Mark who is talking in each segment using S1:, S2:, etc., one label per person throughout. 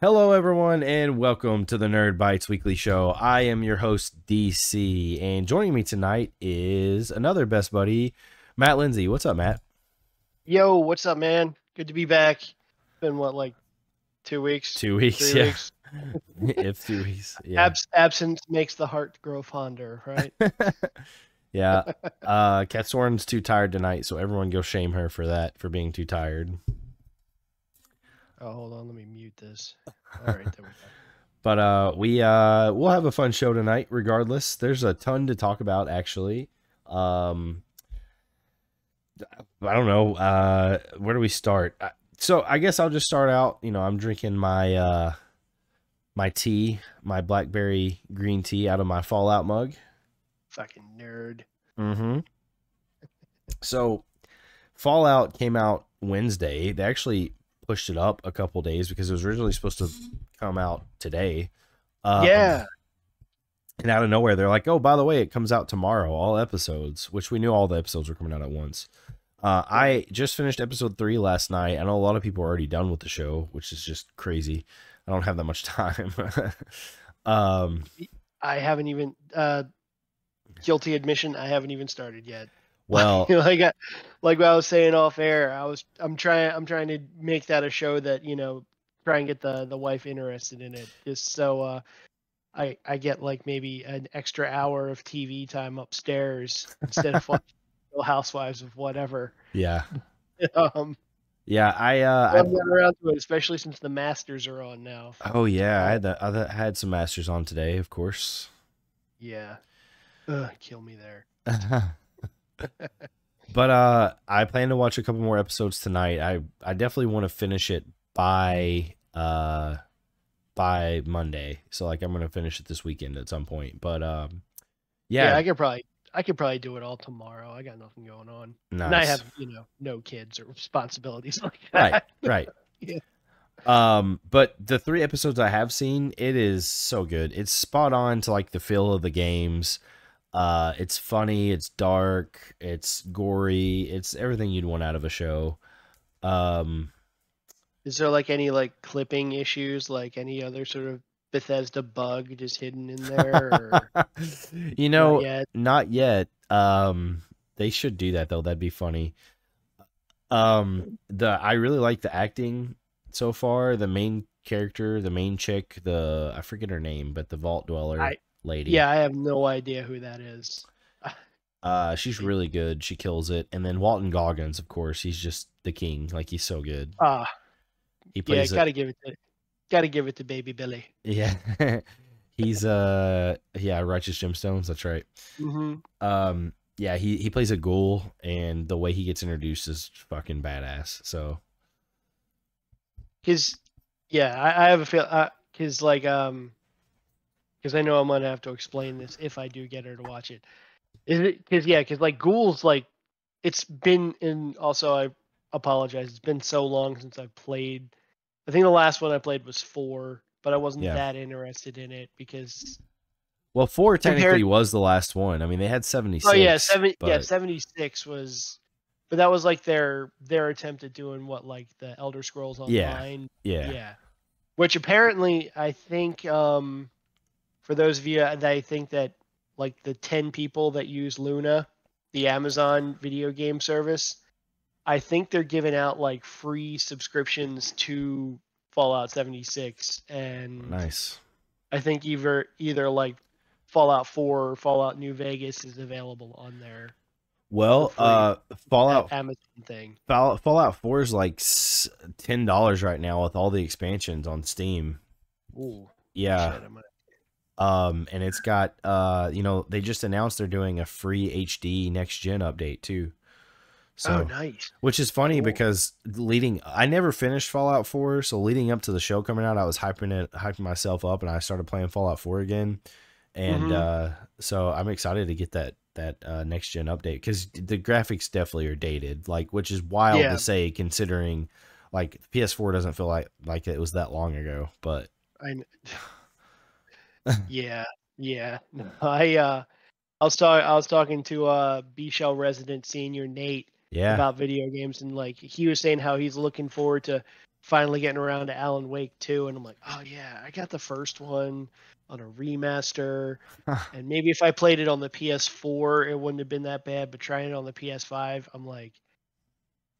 S1: Hello, everyone, and welcome to the Nerd Bites Weekly Show. I am your host, DC, and joining me tonight is another best buddy, Matt Lindsay. What's up, Matt?
S2: Yo, what's up, man? Good to be back. Been what, like 2 weeks,
S1: 2 weeks,
S2: 3 weeks?
S1: if 2 weeks, yeah.
S2: Absence makes the heart grow fonder, right?
S1: Yeah. Kat Soren's too tired tonight, so everyone go shame her for that, for being too tired.
S2: Oh, hold on, let me mute this. All right, there we go.
S1: But we'll have a fun show tonight, regardless. There's a ton to talk about, actually. I don't know. Where do we start? So I guess I'll just start out. I'm drinking my my tea, my blackberry green tea out of my Fallout mug.
S2: Fucking nerd.
S1: Mm-hmm. So Fallout came out Wednesday. They actually pushed it up a couple days because it was originally supposed to come out today.
S2: Yeah.
S1: And out of nowhere, they're like, oh, by the way, it comes out tomorrow, all episodes, which we knew all the episodes were coming out at once. I just finished episode 3 last night. I know a lot of people are already done with the show, which is just crazy. I don't have that much time.
S2: I haven't even, guilty admission, I haven't even started yet.
S1: Well,
S2: like what I was saying off air, I'm trying to make that a show that, try and get the wife interested in it, just so I get like maybe an extra hour of TV time upstairs instead of watching Real Housewives of whatever.
S1: yeah.
S2: Yeah,
S1: I'm
S2: getting around to it, especially since the Masters are on now.
S1: Oh yeah, I had some Masters on today, of course.
S2: Yeah. Kill me there.
S1: But I plan to watch a couple more episodes tonight. I definitely want to finish it by Monday. So like I'm gonna finish it this weekend at some point. But yeah,
S2: I could probably do it all tomorrow. I got nothing going on.
S1: nice.
S2: And I have, no kids or responsibilities like that.
S1: Right.
S2: Yeah.
S1: But the 3 episodes I have seen, it is so good. It's spot on to like the feel of the games. It's funny, it's dark, it's gory, it's everything you'd want out of a show.
S2: Is there like any like clipping issues, like any other sort of Bethesda bug just hidden in there? Or
S1: Not yet. They should do that though. That'd be funny. I really like the acting so far. The main character, the main chick, I forget her name, but the Vault Dweller lady.
S2: Yeah, I have no idea who that is.
S1: She's really good. She kills it. And then Walton Goggins, of course, he's just the king. Like he's so good. He plays
S2: gotta give it to Baby Billy.
S1: Yeah. He's Righteous Gemstones, that's right.
S2: Mm-hmm.
S1: Yeah, he plays a ghoul, and the way he gets introduced is fucking badass. So
S2: I have a feel because I know I'm gonna have to explain this if I do get her to watch it. Is it because like ghouls, like it's been in. Also, I apologize. It's been so long since I've played. I think the last one I played was 4, but I wasn't that interested in it because.
S1: Well, 4 technically was the last one. I mean, they had 76.
S2: Oh yeah, 76 was, but that was like their attempt at doing what, like the Elder Scrolls Online.
S1: Yeah.
S2: Which apparently, I think, for those of you that I think that like the 10 people that use Luna, the Amazon video game service, I think they're giving out like free subscriptions to Fallout 76, and
S1: nice.
S2: I think either like Fallout 4 or Fallout New Vegas is available on there.
S1: Well, Fallout
S2: Amazon thing.
S1: Fallout 4 is like $10 right now with all the expansions on Steam.
S2: Ooh.
S1: Yeah. Shit, and it's got they just announced they're doing a free HD next gen update too. So
S2: nice.
S1: Which is funny because I never finished Fallout 4, so leading up to the show coming out, I was hyping myself up, and I started playing Fallout 4 again. And so I'm excited to get that next gen update because the graphics definitely are dated, like, which is wild to say considering like PS4 doesn't feel like it was that long ago, but
S2: yeah. I was talking to B Shell resident senior Nate about video games, and like he was saying how he's looking forward to finally getting around to Alan Wake 2, and I'm like, oh yeah, I got the first one on a remaster, and maybe if I played it on the PS4, it wouldn't have been that bad. But trying it on the PS5, I'm like,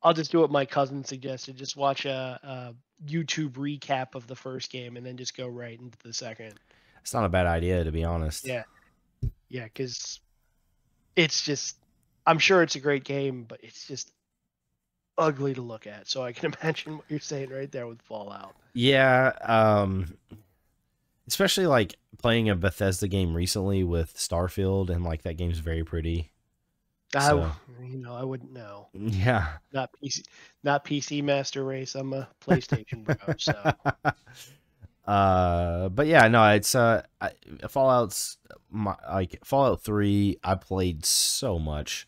S2: I'll just do what my cousin suggested. Just watch a YouTube recap of the first game, and then just go right into the second.
S1: It's not a bad idea, to be honest.
S2: Yeah, yeah, because it's just, I'm sure it's a great game, but it's just ugly to look at. So I can imagine what you're saying right there with Fallout.
S1: Yeah, especially like playing a Bethesda game recently with Starfield, and like that game's very pretty. So,
S2: I wouldn't know.
S1: yeah.
S2: Not PC Master Race. I'm a PlayStation bro. So
S1: but yeah, no, it's Fallout's like Fallout 3. I played so much.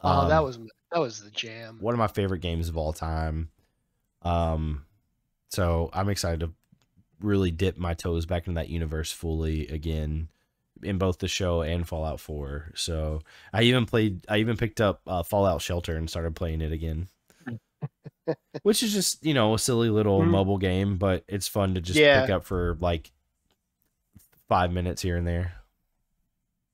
S2: that was the jam.
S1: One of my favorite games of all time. So I'm excited to really dip my toes back into that universe fully again, in both the show and Fallout 4. So I even picked up Fallout Shelter and started playing it again. Which is just, a silly little mobile game, but it's fun to just pick up for like 5 minutes here and there.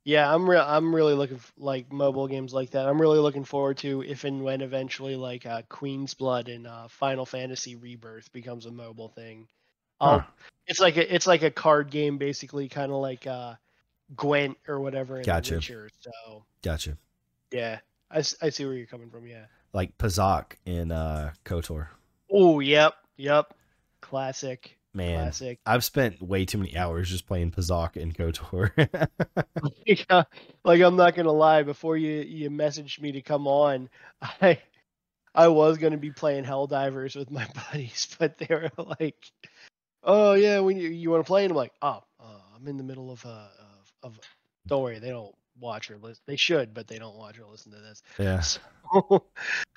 S2: Yeah, I'm really looking like mobile games like that. I'm really looking forward to if and when eventually like Queen's Blood and Final Fantasy Rebirth becomes a mobile thing. It's like a card game basically, kind of like Gwent or whatever in The Witcher. So
S1: gotcha.
S2: Yeah, I see where you're coming from. Yeah,
S1: like Pazak in KOTOR.
S2: Oh, yep. Classic.
S1: Man,
S2: classic.
S1: I've spent way too many hours just playing Pazak in KOTOR.
S2: Like, I'm not gonna lie. Before you messaged me to come on, I was gonna be playing Helldivers with my buddies, but they were like, "Oh yeah, when you want to play?" And I'm like, "Oh, I'm in the middle of Don't worry, they don't watch or listen. They should, but they don't watch or listen to this."
S1: Yeah.
S2: So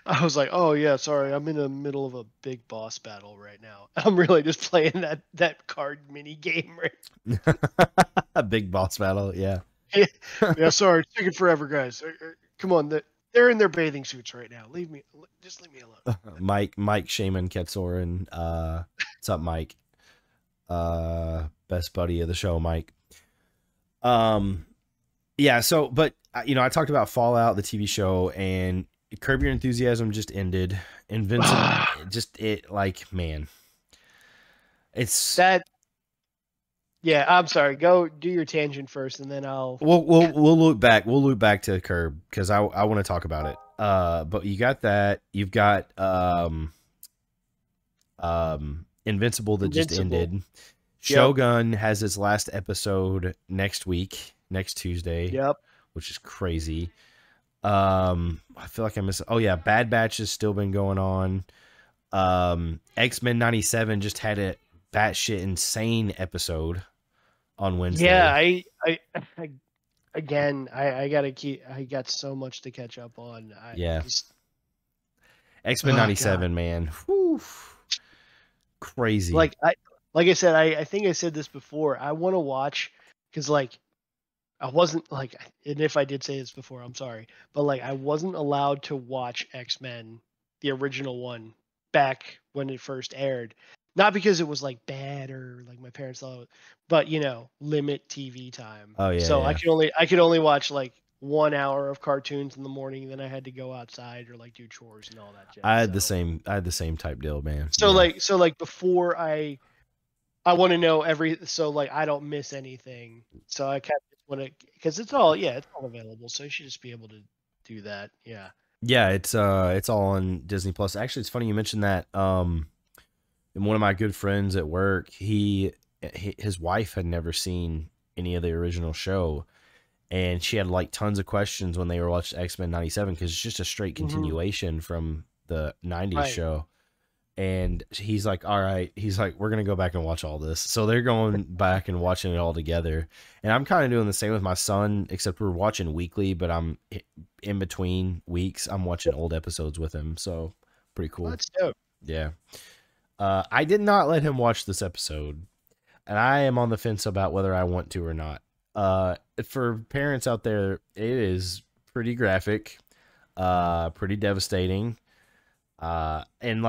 S2: I was like, "Oh yeah, sorry, I'm in the middle of a big boss battle right now. I'm really just playing that card mini game right."
S1: A big boss battle, yeah.
S2: Yeah, sorry, it's taking forever, guys. Come on, they're in their bathing suits right now. Just leave me alone.
S1: Mike Shaman Ketsorin. What's up, Mike? Best buddy of the show, Mike. Yeah, so, but I talked about Fallout, the TV show, and Curb Your Enthusiasm just ended. Invincible, man, it's
S2: that. Yeah, I'm sorry. Go do your tangent first, and then I'll.
S1: We'll look back. We'll loop back to Curb because I want to talk about it. But you got that. You've got Invincible that just ended. Shogun has its last episode next Tuesday.
S2: Yep.
S1: Which is crazy. I feel like I missed. Oh yeah, Bad Batch has still been going on. X-Men 97 just had a batshit insane episode on Wednesday.
S2: Yeah, I got so much to catch up on.
S1: X-Men 97, man. Whew. Crazy.
S2: Like I said, I think I said this before. I want to watch because I wasn't and if I did say this before, I'm sorry, but I wasn't allowed to watch X-Men, the original one, back when it first aired. Not because it was bad or my parents thought it, but limit TV time.
S1: Oh yeah.
S2: So
S1: yeah.
S2: I could only watch 1 hour of cartoons in the morning, and then I had to go outside or do chores and all that jazz.
S1: I had the same type deal, man.
S2: So before I want to know I don't miss anything. So I kind of want to, because it's all available. So you should just be able to do that. Yeah.
S1: Yeah, it's all on Disney Plus. Actually, it's funny you mentioned that. And one of my good friends at work, his wife had never seen any of the original show, and she had tons of questions when they were watching X-Men 97 because it's just a straight continuation from the 90s show. And he's like, all right, we're going to go back and watch all this. So they're going back and watching it all together. And I'm kind of doing the same with my son, except we're watching weekly, but I'm in between weeks. I'm watching old episodes with him. So pretty cool.
S2: That's dope.
S1: Yeah. I did not let him watch this episode, and I am on the fence about whether I want to or not. For parents out there, it is pretty graphic, pretty devastating. And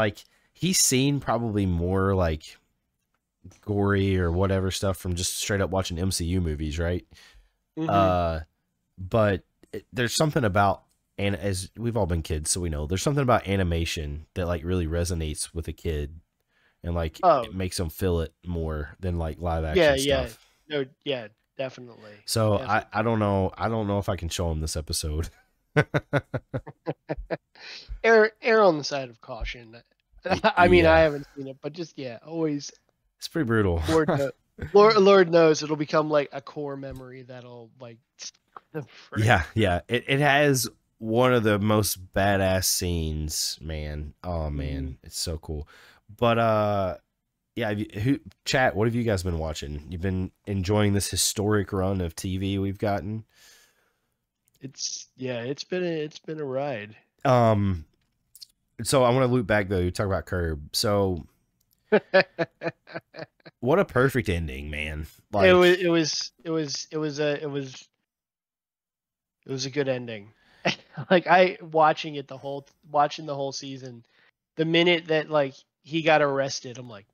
S1: he's seen probably more like gory or whatever stuff from just straight up watching MCU movies, right?
S2: Hmm.
S1: Uh, but there's something about, and as we've all been kids, so we know there's something about animation that like really resonates with a kid, and like
S2: Oh
S1: it makes them feel it more than like live
S2: yeah,
S1: action
S2: yeah,
S1: stuff.
S2: no, yeah, definitely,
S1: So
S2: definitely.
S1: I don't know, if I can show him this episode.
S2: Err on the side of caution. I mean, I
S1: Yeah,
S2: haven't seen it, but just yeah, always
S1: it's pretty brutal.
S2: Lord knows it'll become like a core memory that'll like forever.
S1: Yeah, yeah. It has one of the most badass scenes, man. Oh
S2: Hmm.
S1: man, it's so cool. But yeah, chat, what have you guys been watching? You've been enjoying this historic run of TV we've gotten?
S2: It's yeah, it's been a ride.
S1: Um so I want to loop back though, you talk about Curb. So what a perfect ending, man.
S2: It
S1: Like
S2: was it was it was it was a it was it was a good ending. Like I watching the whole season. The minute that like he got arrested, I'm like,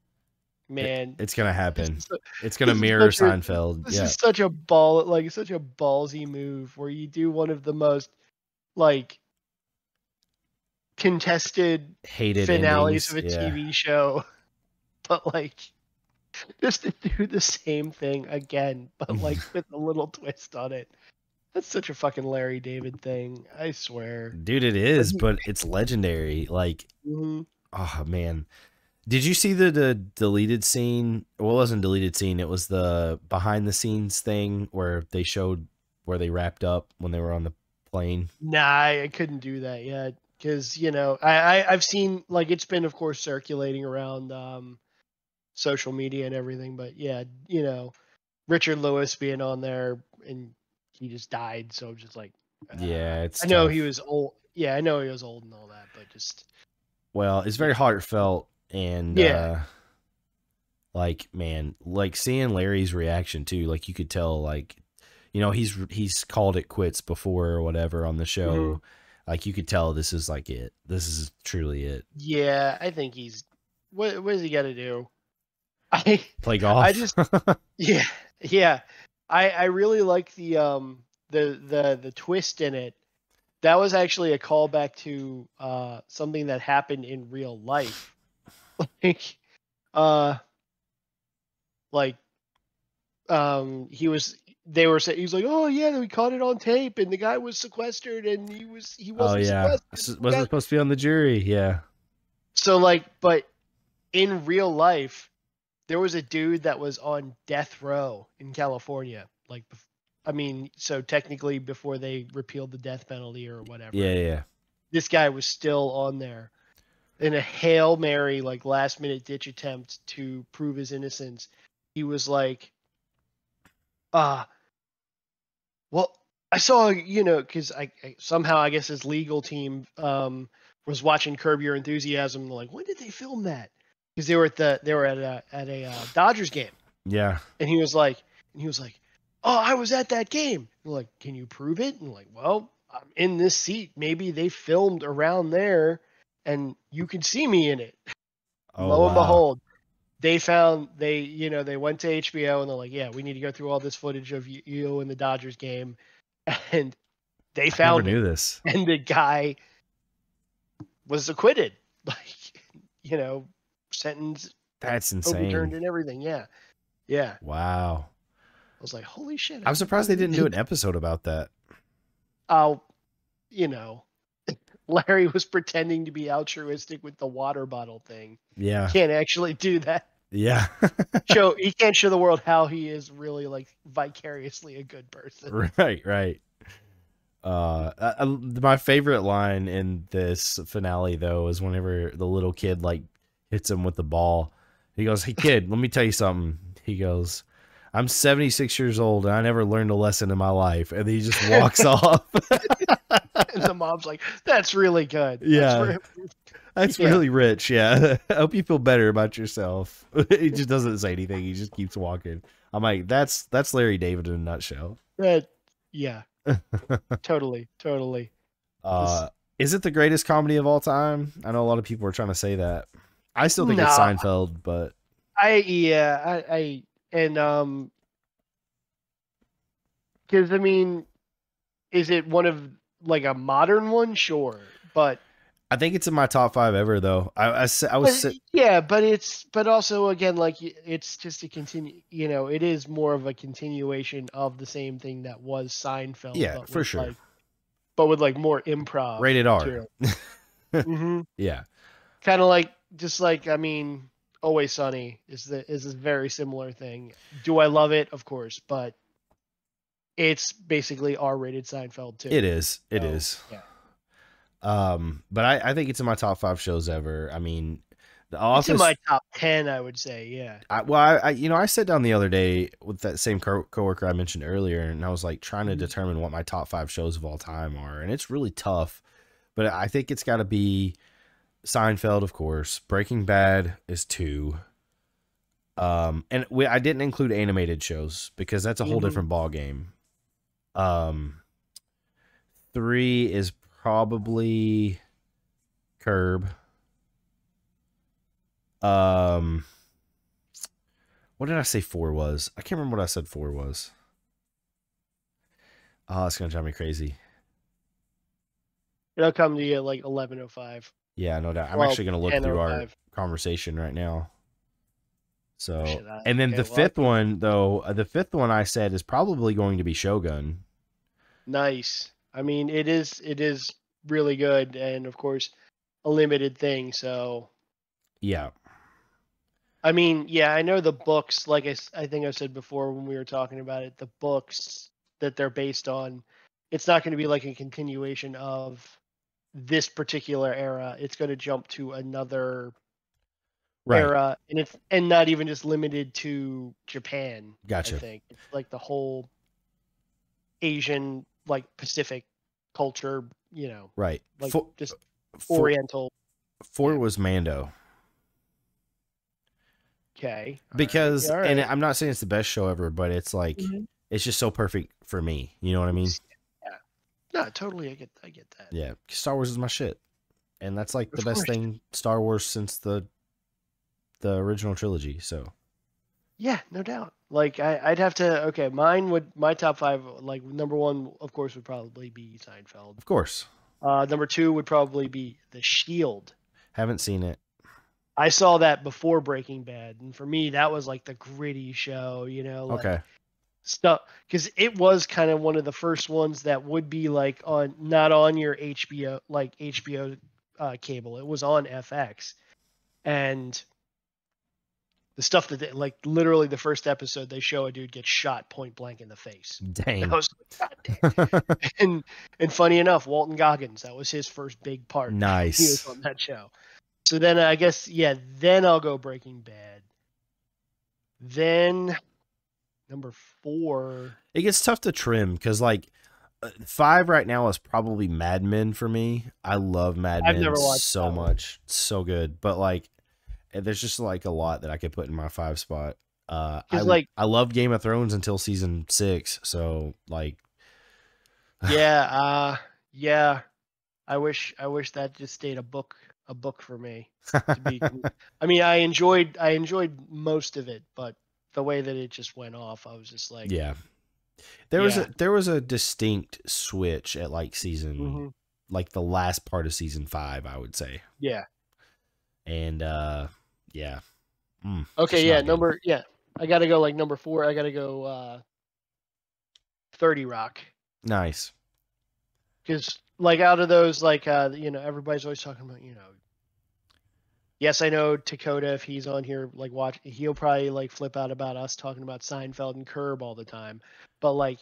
S2: man,
S1: it's gonna
S2: this
S1: happen.
S2: is
S1: It's gonna
S2: this is
S1: mirror
S2: such a
S1: Seinfeld.
S2: this
S1: Yeah.
S2: is such a ballsy move where you do one of the most like contested
S1: Hated
S2: finales of
S1: endings.
S2: a
S1: Yeah.
S2: TV show, but like just to do the same thing again, but like with a little twist on it. That's such a fucking Larry David thing. I swear.
S1: Dude, it
S2: But
S1: is, but it's legendary. Like,
S2: mhm.
S1: oh man. Did you see the deleted scene? Well, it wasn't a deleted scene. It was the behind the scenes thing where they showed where they wrapped up when they were on the plane.
S2: Nah, I couldn't do that yet because I've seen like it's been of course circulating around social media and everything, but yeah, Richard Lewis being on there and he just died, so I'm just like
S1: Yeah, it's
S2: I know he
S1: tough.
S2: was old. Yeah, I know he was old and all that, but just
S1: Well, it's very
S2: yeah,
S1: heartfelt and
S2: yeah,
S1: like man, like seeing Larry's reaction too, like you could tell like he's called it quits before or whatever on the
S2: hmm,
S1: show. Like you could tell this is like it. This is truly it.
S2: yeah. I think he's what does he got to do? I
S1: Play
S2: I
S1: golf.
S2: just yeah, yeah. I really like the twist in it. That was actually a callback to something that happened in real life. Like uh like he was they were saying he's like, "Oh yeah, we caught it on tape and the guy was sequestered and he
S1: Oh
S2: wasn't
S1: yeah,
S2: sequestered."
S1: wasn't supposed to be on the jury. Yeah.
S2: So like but in real life there was a dude that was on death row in California. Like, I mean, so technically before they repealed the death penalty or
S1: Yeah,
S2: whatever,
S1: yeah.
S2: this guy was still on there in a Hail Mary, like last minute ditch attempt to prove his innocence. He was like, uh, well, I saw, because I somehow, I guess his legal team was watching Curb Your Enthusiasm. Like, when did they film that? Because they were at a Dodgers game.
S1: Yeah.
S2: And he was like, "Oh, I was at that game." And like, "Can you prove it?" And like, "Well, I'm in this seat. Maybe they filmed around there, and you can see me in it."
S1: Oh
S2: Lo and
S1: wow.
S2: behold, they went to HBO and they're like, "Yeah, we need to go through all this footage of you in the Dodgers game," and they
S1: I never
S2: found it,
S1: knew this.
S2: and the guy was acquitted, like, you know, sentence
S1: That's
S2: overturned
S1: insane.
S2: and everything. Yeah, yeah.
S1: Wow.
S2: I was like, "Holy shit! I
S1: I'm
S2: can't
S1: surprised they
S2: believe
S1: didn't do
S2: they."
S1: an episode about that.
S2: Oh, you know, Larry was pretending to be altruistic with the water bottle thing.
S1: Yeah.
S2: Can't actually do that.
S1: Yeah.
S2: He can't show the world how he is really like vicariously a good person.
S1: Right, right. My favorite line in this finale though is whenever the little kid like hits him with the ball. He goes, "Hey kid, let me tell you something." He goes, "I'm 76 years old and I never learned a lesson in my life." And he just walks off.
S2: And the mom's like, "That's really good. That's
S1: Yeah. That's
S2: yeah."
S1: really rich. Yeah. I hope you feel better about yourself. He just doesn't say anything. He just keeps walking. I'm like, that's Larry David in a nutshell.
S2: That yeah, totally, totally. This
S1: Uh, is it the greatest comedy of all time? I know a lot of people are trying to say that. I still think it's
S2: Nah,
S1: Seinfeld, but
S2: I and because I mean, is it one of like a modern one? Sure, but
S1: I think it's in my top 5 ever though. I was
S2: but yeah, but also again, like it's just a continue. You know, it is more of a continuation of the same thing that was Seinfeld,
S1: yeah, for sure.
S2: but with like more improv
S1: Rated R.
S2: to it. Mm-hmm.
S1: Yeah.
S2: Kind of like just like I mean, Always Sunny is a very similar thing. Do I love it? Of course, but it's basically R-rated Seinfeld too.
S1: It is. It
S2: So,
S1: is.
S2: yeah.
S1: But I think it's in my top 5 shows ever. I mean, The
S2: It's in my
S1: Office.
S2: top 10, I would say. Yeah.
S1: I sat down the other day with that same coworker I mentioned earlier, and I was like trying to
S2: Mhm.
S1: determine what my top 5 shows of all time are, and it's really tough. But I think it's got to be Seinfeld, of course. Breaking Bad is 2. I didn't include animated shows because that's a whole
S2: Mhm.
S1: different ball game. 3 is probably Curb. Um, what did I say 4 was? I can't remember what I said 4 was. Oh, it's gonna drive me crazy.
S2: It'll come to you at like 11:05.
S1: Yeah, no doubt. I'm
S2: Well,
S1: actually gonna look through our
S2: 10:05.
S1: conversation right now.
S2: Oh
S1: So,
S2: shit.
S1: and then
S2: Okay.
S1: the
S2: Well,
S1: fifth one though, the fifth one I said is probably going to be Shogun.
S2: nice. I mean, it is really good, and of course, a limited thing. So,
S1: Yeah,
S2: I mean, yeah, I know the books. Like I think I said before when we were talking about it, the books that they're based on, it's not going to be like a continuation of this particular era. It's going to jump to another
S1: right.
S2: era, and it's not even just limited to Japan. I
S1: Gotcha.
S2: think it's like the whole Asian, like Pacific culture. You know,
S1: Right.
S2: like just
S1: Four,
S2: Oriental.
S1: four
S2: Yeah.
S1: was Mando.
S2: Okay.
S1: Because,
S2: All
S1: and
S2: right.
S1: I'm not saying it's the best show ever, but it's like
S2: Mhm.
S1: it's just so perfect for me. You know what I mean?
S2: Yeah. No, totally. I get that.
S1: Yeah. Star Wars is my shit, and that's like the
S2: Of
S1: best
S2: course.
S1: thing Star Wars since the original trilogy. So
S2: Yeah, no doubt. Like I'd have to. Okay, my top five. Like number one, of course, would probably be Seinfeld.
S1: of course,
S2: Number two would probably be The Shield.
S1: haven't seen it.
S2: I saw that before Breaking Bad, and for me, that was like the gritty show. You know, like
S1: Okay.
S2: stuff because it was kind of one of the first ones that would be like on not on your HBO like HBO cable. It was on FX, and the stuff that they, like literally the first episode they show a dude get shot point blank in the face. That
S1: Dang.
S2: was God damn. And funny enough, Walton Goggins, that was his first big part. He was
S1: Nice.
S2: on that show. So then I guess yeah, then I'll go Breaking Bad. Then number 4.
S1: It gets tough to trim because like 5 right now is probably Mad Men for me. I love Mad
S2: I've
S1: Men
S2: never watched
S1: so
S2: that one.
S1: much, so good. But like, there's just like a lot that I could put in my 5 spot. I love Game of Thrones until season 6, so like,
S2: Yeah. I wish that just stayed a book for me to be. I mean, I enjoyed most of it, but the way that it just went off, I was just like,
S1: yeah.
S2: yeah.
S1: There was a distinct switch at like
S2: Hmm.
S1: like the last part of season 5, I would say.
S2: Yeah.
S1: And yeah.
S2: Okay,
S1: just
S2: yeah,
S1: not good.
S2: I got to go like number 4. I got to go 30 Rock.
S1: Nice.
S2: Cuz like out of those like everybody's always talking about, yes, I know Dakota, if he's on here like watch, he'll probably like flip out about us talking about Seinfeld and Curb all the time. But like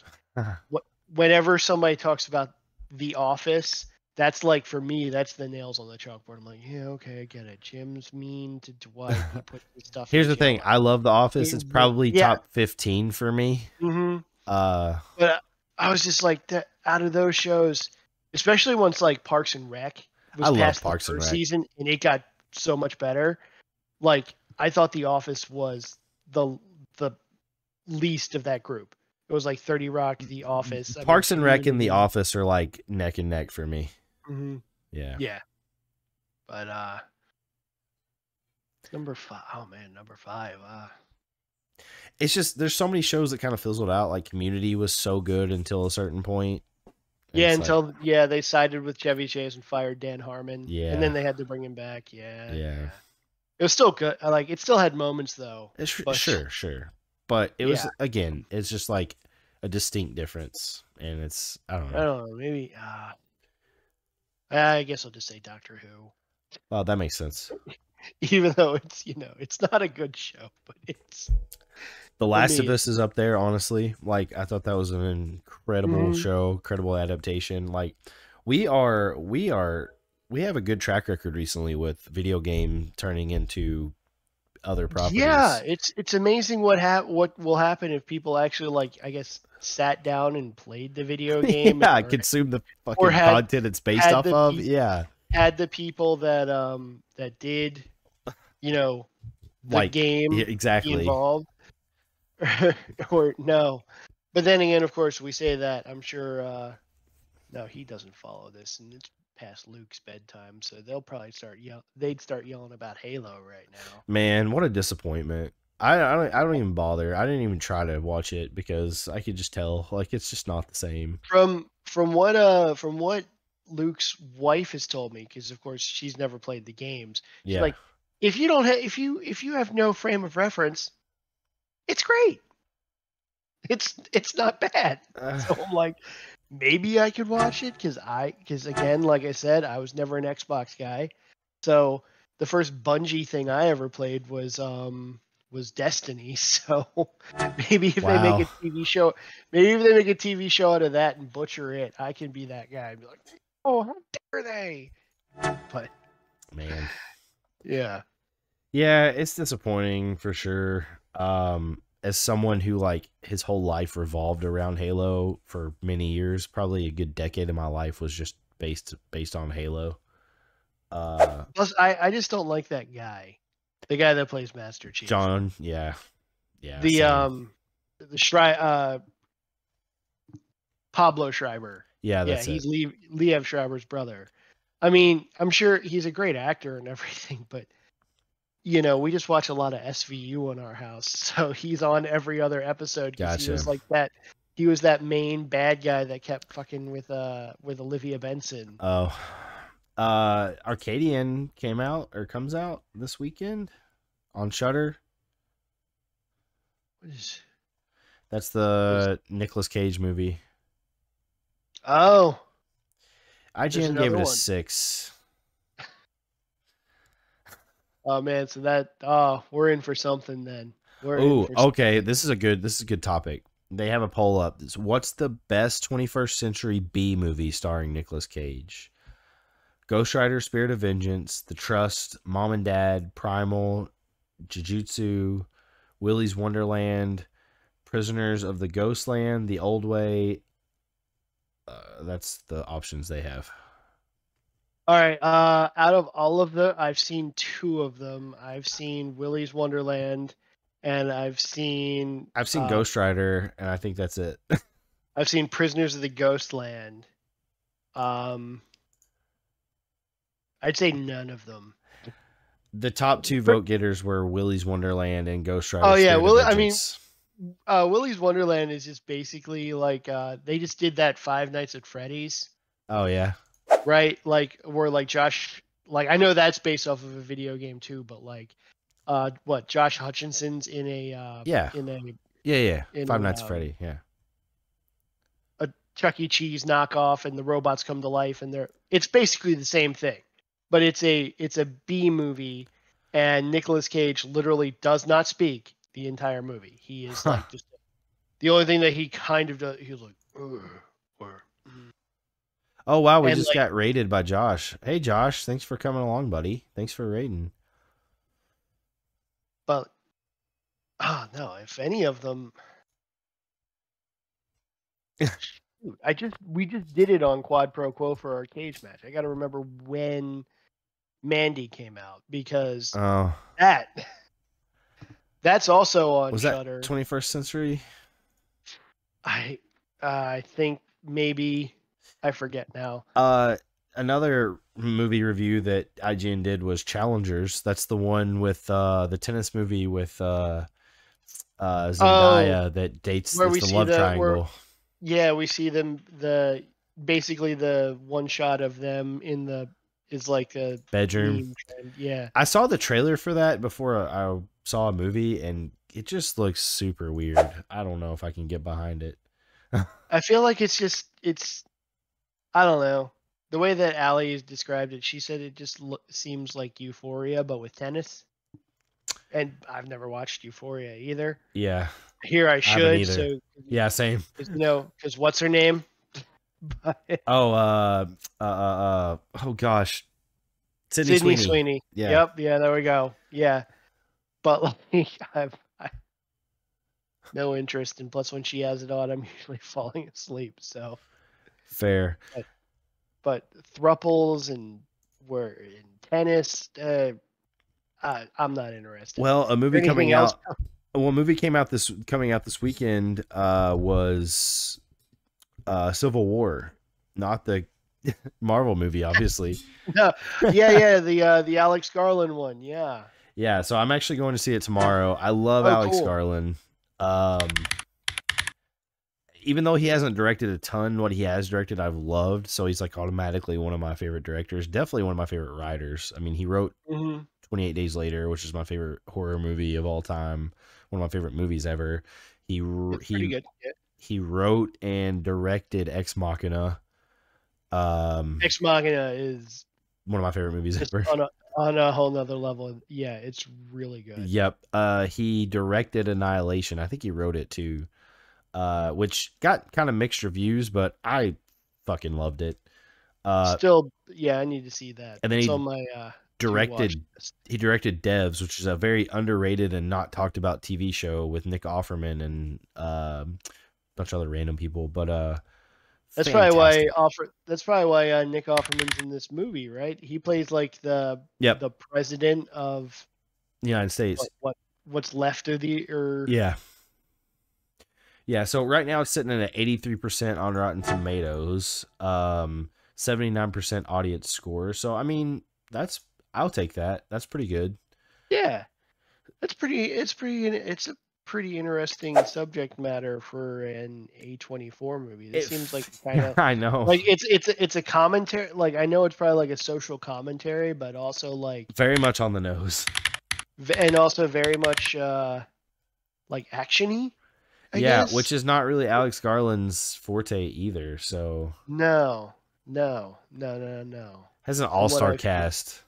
S2: whenever somebody talks about The Office, that's like for me, that's the nails on the chalkboard. I'm like, yeah, okay, I get it. Jim's mean to Dwight. He puts his stuff
S1: Here's
S2: in
S1: the thing.
S2: jail.
S1: I love The Office. It's probably
S2: Yeah.
S1: top 15 for me.
S2: Mm-hmm.
S1: Uh,
S2: But I was just like, that out of those shows, especially once like Parks and Rec was
S1: I love
S2: past
S1: Parks
S2: the
S1: and
S2: first
S1: Rec.
S2: season and it got so much better. Like I thought The Office was the least of that group. It was like 30 Rock, The Office.
S1: Parks and Rec and The
S2: Community.
S1: Office are like neck and neck for me.
S2: Mm-hmm.
S1: Yeah.
S2: Yeah. But Number 5. Oh man, number 5.
S1: It's just there's so many shows that kind of fizzled out. Like Community was so good until a certain point. And
S2: Yeah,
S1: it's like,
S2: until they sided with Chevy Chase and fired Dan Harmon, and then
S1: yeah,
S2: they had to bring him back. Yeah,
S1: yeah.
S2: yeah. It was still good. Like it still had moments though. But
S1: Sure. But it was
S2: yeah,
S1: again, it's just like a distinct difference, and it's I don't
S2: I
S1: know.
S2: don't know. Maybe I guess I'll just say Doctor Who,
S1: Well, that makes sense.
S2: even though it's it's not a good show, but it's
S1: The
S2: for
S1: Last of
S2: me.
S1: Us is up there, honestly. Like I thought that was an incredible
S2: Mhm.
S1: show, incredible adaptation. Like we have a good track record recently with video game turning into other
S2: Yeah,
S1: properties.
S2: it's amazing what will happen if people actually like I guess sat down and played the video game
S1: Yeah, consume the
S2: or
S1: fucking content it's based
S2: had
S1: off
S2: the
S1: of.
S2: pe-
S1: Yeah.
S2: had the people that did you know the
S1: Like yeah,
S2: game be
S1: exactly.
S2: involved or no. But then again, of course, we say that. I'm sure no, he doesn't follow this, and it's past Luke's bedtime, so they'll probably they'd start yelling about Halo right now.
S1: Man, what a disappointment. I don't even bother. I didn't even try to watch it because I could just tell like it's just not the same.
S2: From what Luke's wife has told me, because of course she's never played the games. She's
S1: Yeah.
S2: like, if you don't have if you have no frame of reference, it's great. It's not bad. So I'm like, maybe I could watch it because again, like I said, I was never an Xbox guy. So the first Bungie thing I ever played was Destiny. So maybe if they make a
S1: Wow.
S2: TV show, maybe if they make a TV show out of that and butcher it, I can be that guy and be like, oh, how dare they? But
S1: Man.
S2: yeah,
S1: Yeah, it's disappointing for sure. As someone who like his whole life revolved around Halo for many years, probably a good decade of my life was just based on Halo.
S2: plus I just don't like that guy, the guy that plays Master Chief.
S1: John, yeah. Yeah,
S2: The
S1: same.
S2: Pablo Schreiber.
S1: Yeah,
S2: Yeah,
S1: that's
S2: he's
S1: it.
S2: Liev Schreiber's brother. I mean, I'm sure he's a great actor and everything, but we just watch a lot of SVU in our house, so he's on every other episode because he
S1: Gotcha.
S2: was like that. He was that main bad guy that kept fucking with Olivia Benson.
S1: Oh. Arcadian came out or comes out this weekend on Shutter.
S2: What is-
S1: That's
S2: what is-
S1: the Nicolas Cage movie.
S2: Oh, there's
S1: IGN gave
S2: another
S1: it a
S2: one.
S1: 6.
S2: Oh man, so we're in for something then. We're in
S1: Oh,
S2: for
S1: okay. This is a good topic. They have a poll up. What's the best 21st century B movie starring Nicolas Cage? Ghost Rider, Spirit of Vengeance, The Trust, Mom and Dad, Primal, Jujutsu, Willy's Wonderland, Prisoners of the Ghostland, The Old Way. That's the options they have.
S2: All right. Out of all of them, I've seen 2 of them. I've seen Willy's Wonderland, and I've seen
S1: Ghost Rider, and I think that's it.
S2: I've seen Prisoners of the Ghostland. Um, I'd say none of them.
S1: The top 2 vote getters were Willy's Wonderland and Ghost Rider.
S2: Oh yeah,
S1: Spirit of
S2: I mean,
S1: Vengeance.
S2: Willy's Wonderland is just basically like they just did that Five Nights at Freddy's,
S1: Oh yeah,
S2: right? Like where like Josh, like I know that's based off of a video game too, but like what Josh Hutchinson's in a
S1: yeah,
S2: in
S1: yeah.
S2: in
S1: Five
S2: a,
S1: Nights at Freddy. Yeah.
S2: a Chuck E. Cheese knockoff, and the robots come to life, and it's basically the same thing, but it's a B movie, and Nicolas Cage literally does not speak the entire movie. He is
S1: Huh.
S2: like just the only thing that he kind of does. He's like, "Ugh," or
S1: Oh wow, we
S2: and
S1: just
S2: like,
S1: got rated by Josh. Hey Josh, thanks for coming along, buddy. Thanks for rating.
S2: but no, if any of them. Shoot, we just did it on Quad Pro Quo for our cage match. I got to remember when Mandy came out because
S1: Oh,
S2: that's also on
S1: was
S2: Shudder.
S1: that 21st century?
S2: I think maybe I forget now.
S1: another movie review that IGN did was Challengers. That's the one with the tennis movie with
S2: Oh,
S1: Zendaya that dates.
S2: where
S1: It's
S2: we
S1: the
S2: see
S1: love
S2: the where
S1: triangle.
S2: yeah, we see them the basically the one shot of them in the is like a
S1: Bedroom.
S2: meme trend. Yeah.
S1: I saw the trailer for that before I saw a movie, and it just looks super weird. I don't know if I can get behind it.
S2: I feel like it's I don't know. The way that Allie has described it, she said it just seems like Euphoria but with tennis. And I've never watched Euphoria either.
S1: Yeah,
S2: Here I
S1: I haven't
S2: should,
S1: either.
S2: so
S1: Yeah, same.
S2: because what's her name?
S1: Oh, oh gosh, Sydney
S2: Sydney
S1: Sweeney.
S2: Sweeney.
S1: Yeah,
S2: Yep, yeah, there we go. Yeah, but like I no interest, and plus when she has it on, I'm usually falling asleep. So,
S1: fair.
S2: but, but thruples and we're in tennis. I'm not interested.
S1: Well, a
S2: Or
S1: movie
S2: anything
S1: coming
S2: else?
S1: out. Well, a movie coming out this weekend. Was Civil War, not the Marvel movie, obviously.
S2: No, yeah, the Alex Garland one. Yeah.
S1: Yeah, so I'm actually going to see it tomorrow. I love
S2: Oh,
S1: Alex
S2: cool.
S1: Garland. Um, even though he hasn't directed a ton, what he has directed I've loved. So he's like automatically one of my favorite directors. Definitely one of my favorite writers. I mean, he wrote
S2: Hmm.
S1: 28 Days Later, which is my favorite horror movie of all time. One of my favorite movies ever. He
S2: It's pretty good. Yeah.
S1: he wrote and directed Ex Machina.
S2: Ex Machina is
S1: One of my favorite movies
S2: just
S1: ever.
S2: on a whole nother level. Yeah, it's really good.
S1: Yep. He directed Annihilation. I think he wrote it too. Which got kind of mixed reviews, but I fucking loved it.
S2: Still, yeah, I need to see that.
S1: And then
S2: It's
S1: he
S2: on my to watch
S1: directed
S2: list.
S1: he directed Devs, which is a very underrated and not talked about TV show with Nick Offerman and a bunch of other random people. But
S2: That's probably why
S1: fantastic.
S2: That's probably why Nick Offerman's in this movie, right? He plays like
S1: Yep,
S2: the president of
S1: United States.
S2: what's left of the or
S1: Yeah, yeah. So right now it's sitting at 83% on Rotten Tomatoes, 79% audience score. So I mean, that's I'll take that. That's pretty good.
S2: yeah. It's a pretty interesting subject matter for an A24 movie. This seems like kind of
S1: I know.
S2: like it's a commentary. Like I know it's probably like a social commentary, but also like
S1: Very much on the nose.
S2: and also very much like actiony, I
S1: Yeah,
S2: guess.
S1: which is not really Alex Garland's forte either. So
S2: No, no, no, no, no.
S1: has an
S2: From what
S1: all-star
S2: I've heard.
S1: cast.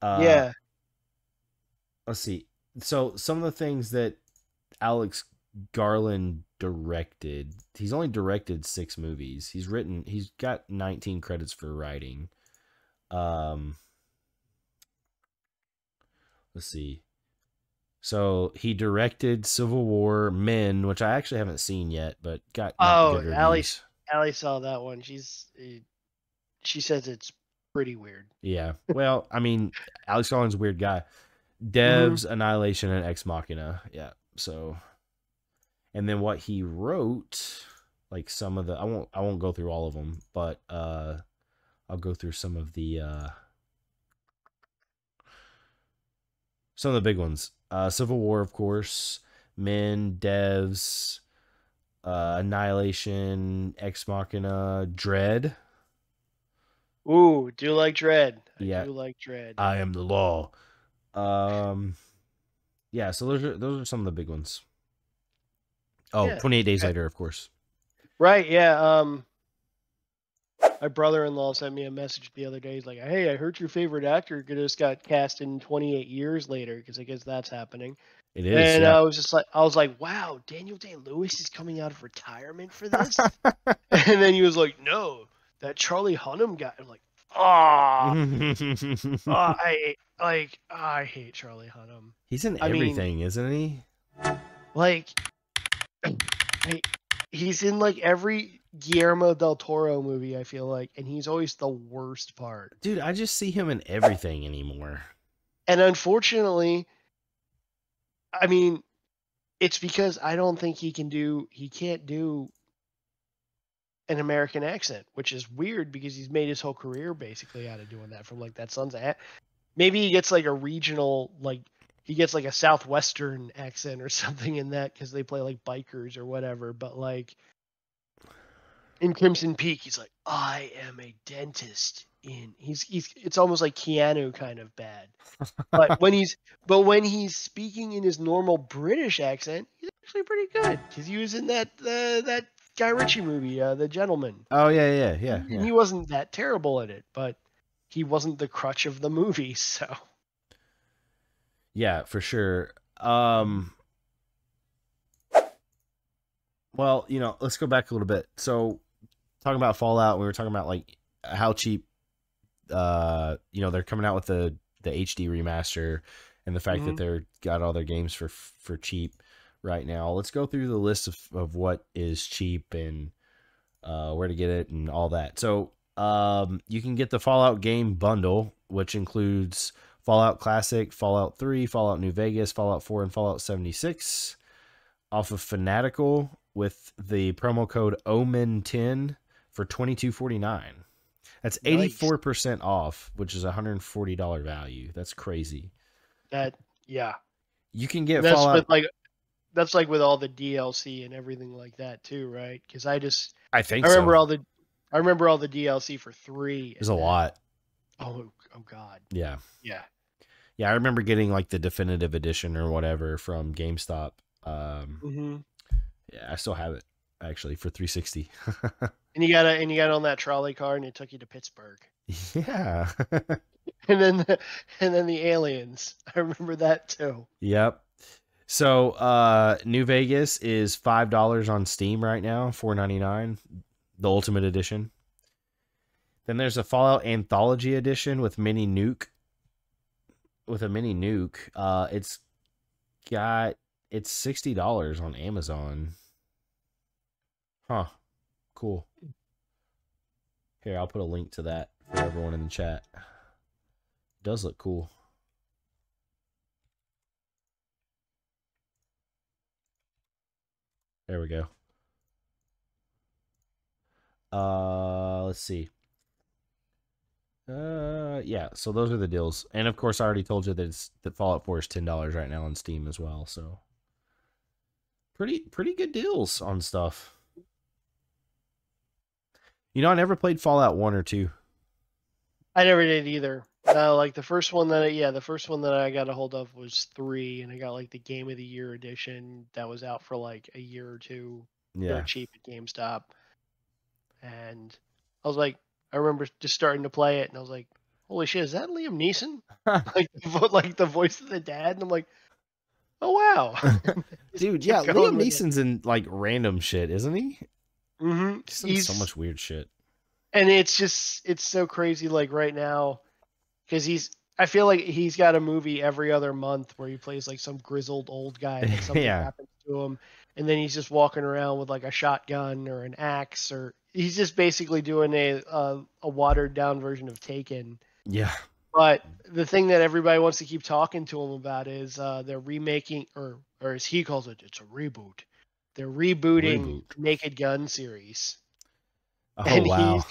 S1: Uh
S2: Yeah.
S1: let's see. So some of the things that Alex Garland directed, he's only directed 6 movies. He's got 19 credits for writing. Um let's see. So he directed Civil War, Men, which I actually haven't seen yet, but got not
S2: Oh,
S1: good reviews.
S2: Allie saw that one. She says it's pretty weird.
S1: Yeah. Well, I mean, Alex Garland's a weird guy.
S2: Hmm.
S1: Devs, Annihilation, and Ex Machina. Yeah. So, and then what he wrote, like some of the, I won't go through all of them, but I'll go through some of the big ones. Civil War, of course. Men, Devs, Annihilation, Ex Machina, Dread.
S2: Ooh, do like Dread. I
S1: Yeah.
S2: do like Dread.
S1: I am the law. Um, yeah. So those are some of the big ones. Oh,
S2: Yeah.
S1: 28 Days Later, of course.
S2: Right, yeah. My brother-in-law sent me a message the other day. He's like, "Hey, I heard your favorite actor just got cast in 28 Years Later because I guess that's happening."
S1: It is,
S2: And
S1: yeah.
S2: I was like, "Wow, Daniel Day-Lewis is coming out of retirement for this." And then he was like, "No, that Charlie Hunnam guy." I'm like, "Ah, I hate Charlie Hunnam."
S1: He's in
S2: I mean,
S1: everything, isn't he?
S2: like, I, he's in like every Guillermo del Toro movie. I feel like, and he's always the worst part.
S1: Dude, I just see him in everything anymore.
S2: And unfortunately, I mean, it's because I don't think he can't do an American accent, which is weird because he's made his whole career basically out of doing that from like that Sons of maybe he gets like a regional, like he gets like a Southwestern accent or something in that because they play like bikers or whatever. But like in Crimson Peak, he's like, I am a dentist. He's it's almost like Keanu kind of bad. But when he's speaking in his normal British accent, he's actually pretty good because he was in that Guy Ritchie movie, The Gentleman.
S1: Oh yeah.
S2: And he wasn't that terrible at it, but he wasn't the crutch of the movie, so.
S1: Yeah, for sure. Well, let's go back a little bit. So, talking about Fallout, we were talking about like how cheap, they're coming out with the HD remaster, and the fact that they're got all their games for cheap right now. Let's go through the list of what is cheap and where to get it and all that. So, you can get the Fallout game bundle, which includes Fallout Classic, Fallout 3, Fallout New Vegas, Fallout 4, and Fallout 76 off of Fanatical with the promo code OMEN10 for $22.49. That's 84% off, which is $140 value. That's crazy. You can get Fallout.
S2: That's like with all the DLC and everything like that too, right? Because I remember all the DLC for 3.
S1: There's a lot.
S2: Oh God.
S1: Yeah.
S2: Yeah.
S1: Yeah, I remember getting like the definitive edition or whatever from GameStop. Yeah, I still have it actually for 360.
S2: And you got on that trolley car and it took you to Pittsburgh.
S1: Yeah.
S2: and then the aliens. I remember that too.
S1: Yep. So New Vegas is $5 on Steam right now, $4.99, the Ultimate Edition. Then there's a Fallout Anthology Edition with mini nuke. With a mini nuke, it's $60 on Amazon. Huh. Cool. Here, I'll put a link to that for everyone in the chat. It does look cool. There we go. Let's see. Yeah, so those are the deals. And of course I already told you that Fallout 4 is $10 right now on Steam as well, so pretty good deals on stuff. I never played Fallout 1 or 2.
S2: I never did either. Like the first one that I got a hold of was 3, and I got like the Game of the Year edition that was out for like a year or two.
S1: Yeah.
S2: They're cheap at GameStop. And I was like, I remember just starting to play it, and I was like, "Holy shit, is that Liam Neeson?" like the voice of the dad, and I'm like, "Oh wow,
S1: dude!" Yeah, Liam Neeson's in like random shit, isn't he?
S2: Mm-hmm.
S1: He's so much weird shit,
S2: and it's so crazy. Like right now, because I feel like he's got a movie every other month where he plays like some grizzled old guy that something happens to him, and then he's just walking around with like a shotgun or an axe, or he's just basically doing a watered down version of Taken.
S1: Yeah.
S2: But the thing that everybody wants to keep talking to him about is they're remaking, or as he calls it, it's a reboot. They're rebooting Naked Gun series.
S1: Oh, and wow.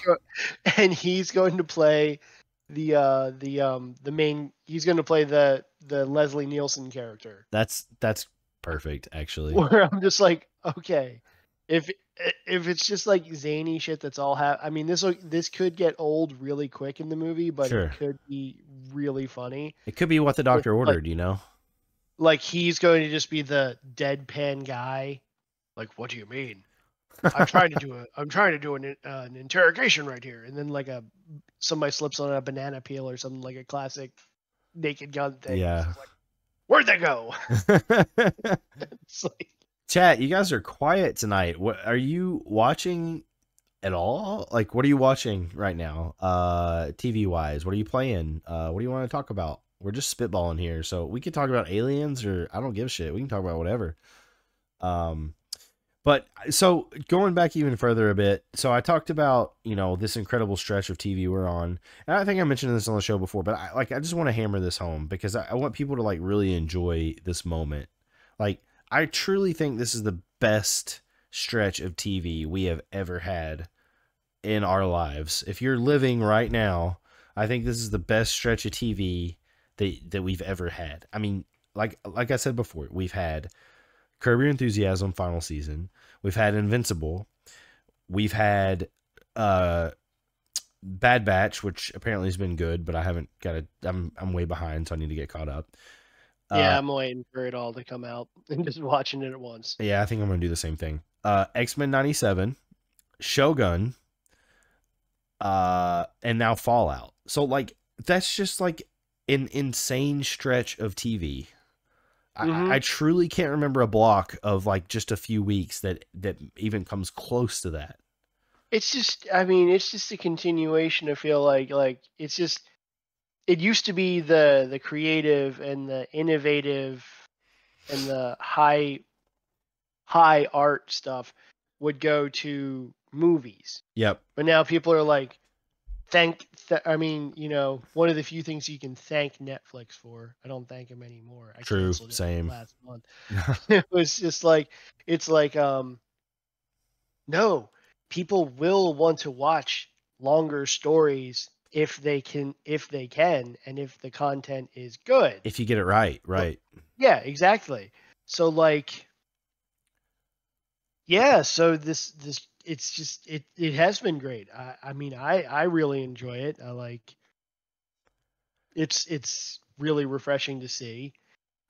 S2: He's going to play the main. He's going to play the Leslie Nielsen character.
S1: That's perfect, actually.
S2: Where I'm just like, okay, if it's just like zany shit that's all I mean, this could get old really quick in the movie, but
S1: sure.
S2: It could be really funny.
S1: It could be what the doctor ordered,
S2: Like he's going to just be the deadpan guy. Like, what do you mean? I'm trying to do an interrogation right here, and then like somebody slips on a banana peel or something, like a classic Naked Gun thing.
S1: Yeah.
S2: Like, where'd they go? It's like,
S1: chat, you guys are quiet tonight. What are you watching at all? Like, what are you watching right now? TV wise, what are you playing? What do you want to talk about? We're just spitballing here, so we can talk about aliens, or I don't give a shit. We can talk about whatever. But so going back even further a bit, so I talked about, this incredible stretch of TV we're on. And I think I mentioned this on the show before, but I just want to hammer this home because I want people to like really enjoy this moment. Like, I truly think this is the best stretch of TV we have ever had in our lives. If you're living right now, I think this is the best stretch of TV that we've ever had. I mean, like I said before, we've had Curb Your Enthusiasm final season. We've had Invincible. We've had Bad Batch, which apparently has been good, but I haven't got it. I'm way behind, so I need to get caught up.
S2: Yeah, I'm waiting for it all to come out and just watching it at once.
S1: Yeah, I think I'm gonna do the same thing. X-Men 97, Shogun, and now Fallout. So like that's just like an insane stretch of TV. I truly can't remember a block of like just a few weeks that even comes close to that.
S2: It's just, I mean, it's just a continuation. I feel like it's just, it used to be the creative and the innovative and the high art stuff would go to movies.
S1: Yep.
S2: But now people are like, I mean, you know, one of the few things you can thank Netflix for. I don't thank them anymore. I
S1: True.
S2: canceled it
S1: Same.
S2: last month. It was just like, it's like, no, people will want to watch longer stories if they can, and if the content is good.
S1: If you get it right.
S2: Yeah, exactly. So like, yeah, so this it's just it has been great. I mean I really enjoy it. I like it's really refreshing to see.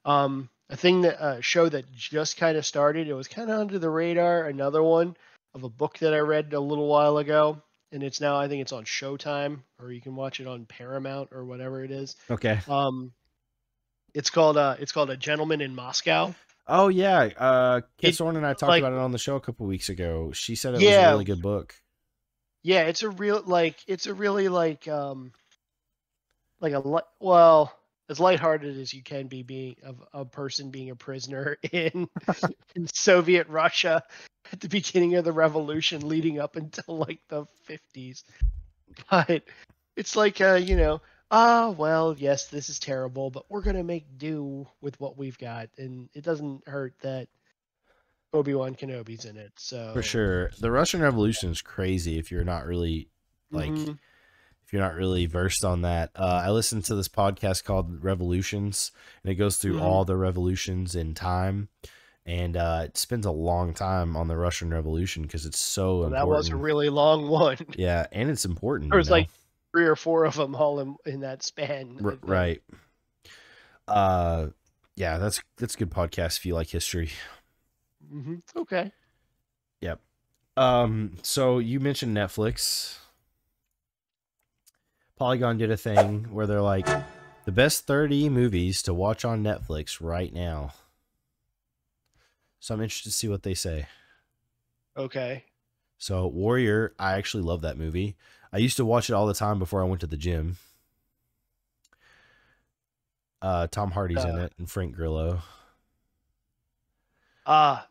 S2: A thing that show that just kind of started, it was kind of under the radar, another one of a book that I read a little while ago, and it's now, I think it's on Showtime, or you can watch it on Paramount or whatever it is.
S1: Okay.
S2: It's called A Gentleman in Moscow.
S1: Oh yeah, Kit Sorn and I talked about it on the show a couple weeks ago. She said it was a really good book.
S2: Yeah, it's a really well, as lighthearted as you can be, being of a person being a prisoner in Soviet Russia at the beginning of the revolution, leading up until like the 50s. But it's like you know, well, yes, this is terrible, but we're going to make do with what we've got. And it doesn't hurt that Obi-Wan Kenobi's in it. So
S1: for sure. The Russian Revolution is crazy if you're not really if you're not really versed on that. I listened to this podcast called Revolutions, and it goes through all the revolutions in time. And it spends a long time on the Russian Revolution because it's so important. That
S2: was a really long one.
S1: Yeah, and it's important.
S2: There was like 3 or 4 of them all in that span.
S1: Right. Yeah, that's a good podcast if you like history.
S2: Okay.
S1: Yep. So you mentioned Netflix. Polygon did a thing where they're like, the best 30 movies to watch on Netflix right now. So I'm interested to see what they say. Okay. So Warrior, I actually love that movie. I used to watch it all the time before I went to the gym. Tom Hardy's in it, and Frank Grillo.
S2: I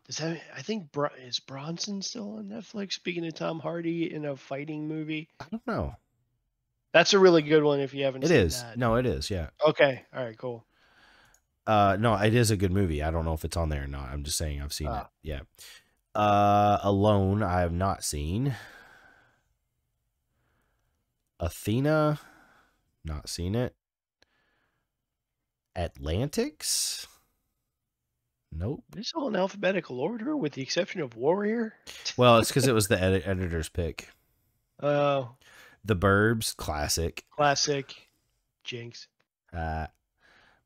S2: think is Bronson still on Netflix? Speaking of Tom Hardy in a fighting movie,
S1: I don't know.
S2: That's a really good one if you haven't seen
S1: that. No, it is. Yeah.
S2: Okay. All right. Cool.
S1: No, it is a good movie. I don't know if it's on there or not. I'm just saying I've seen it. Yeah. Alone, I have not seen. Athena, not seen it. Atlantics? Nope.
S2: This is all in alphabetical order with the exception of Warrior?
S1: Well, it's because it was the editor's pick.
S2: Oh.
S1: The Burbs, classic.
S2: Jinx.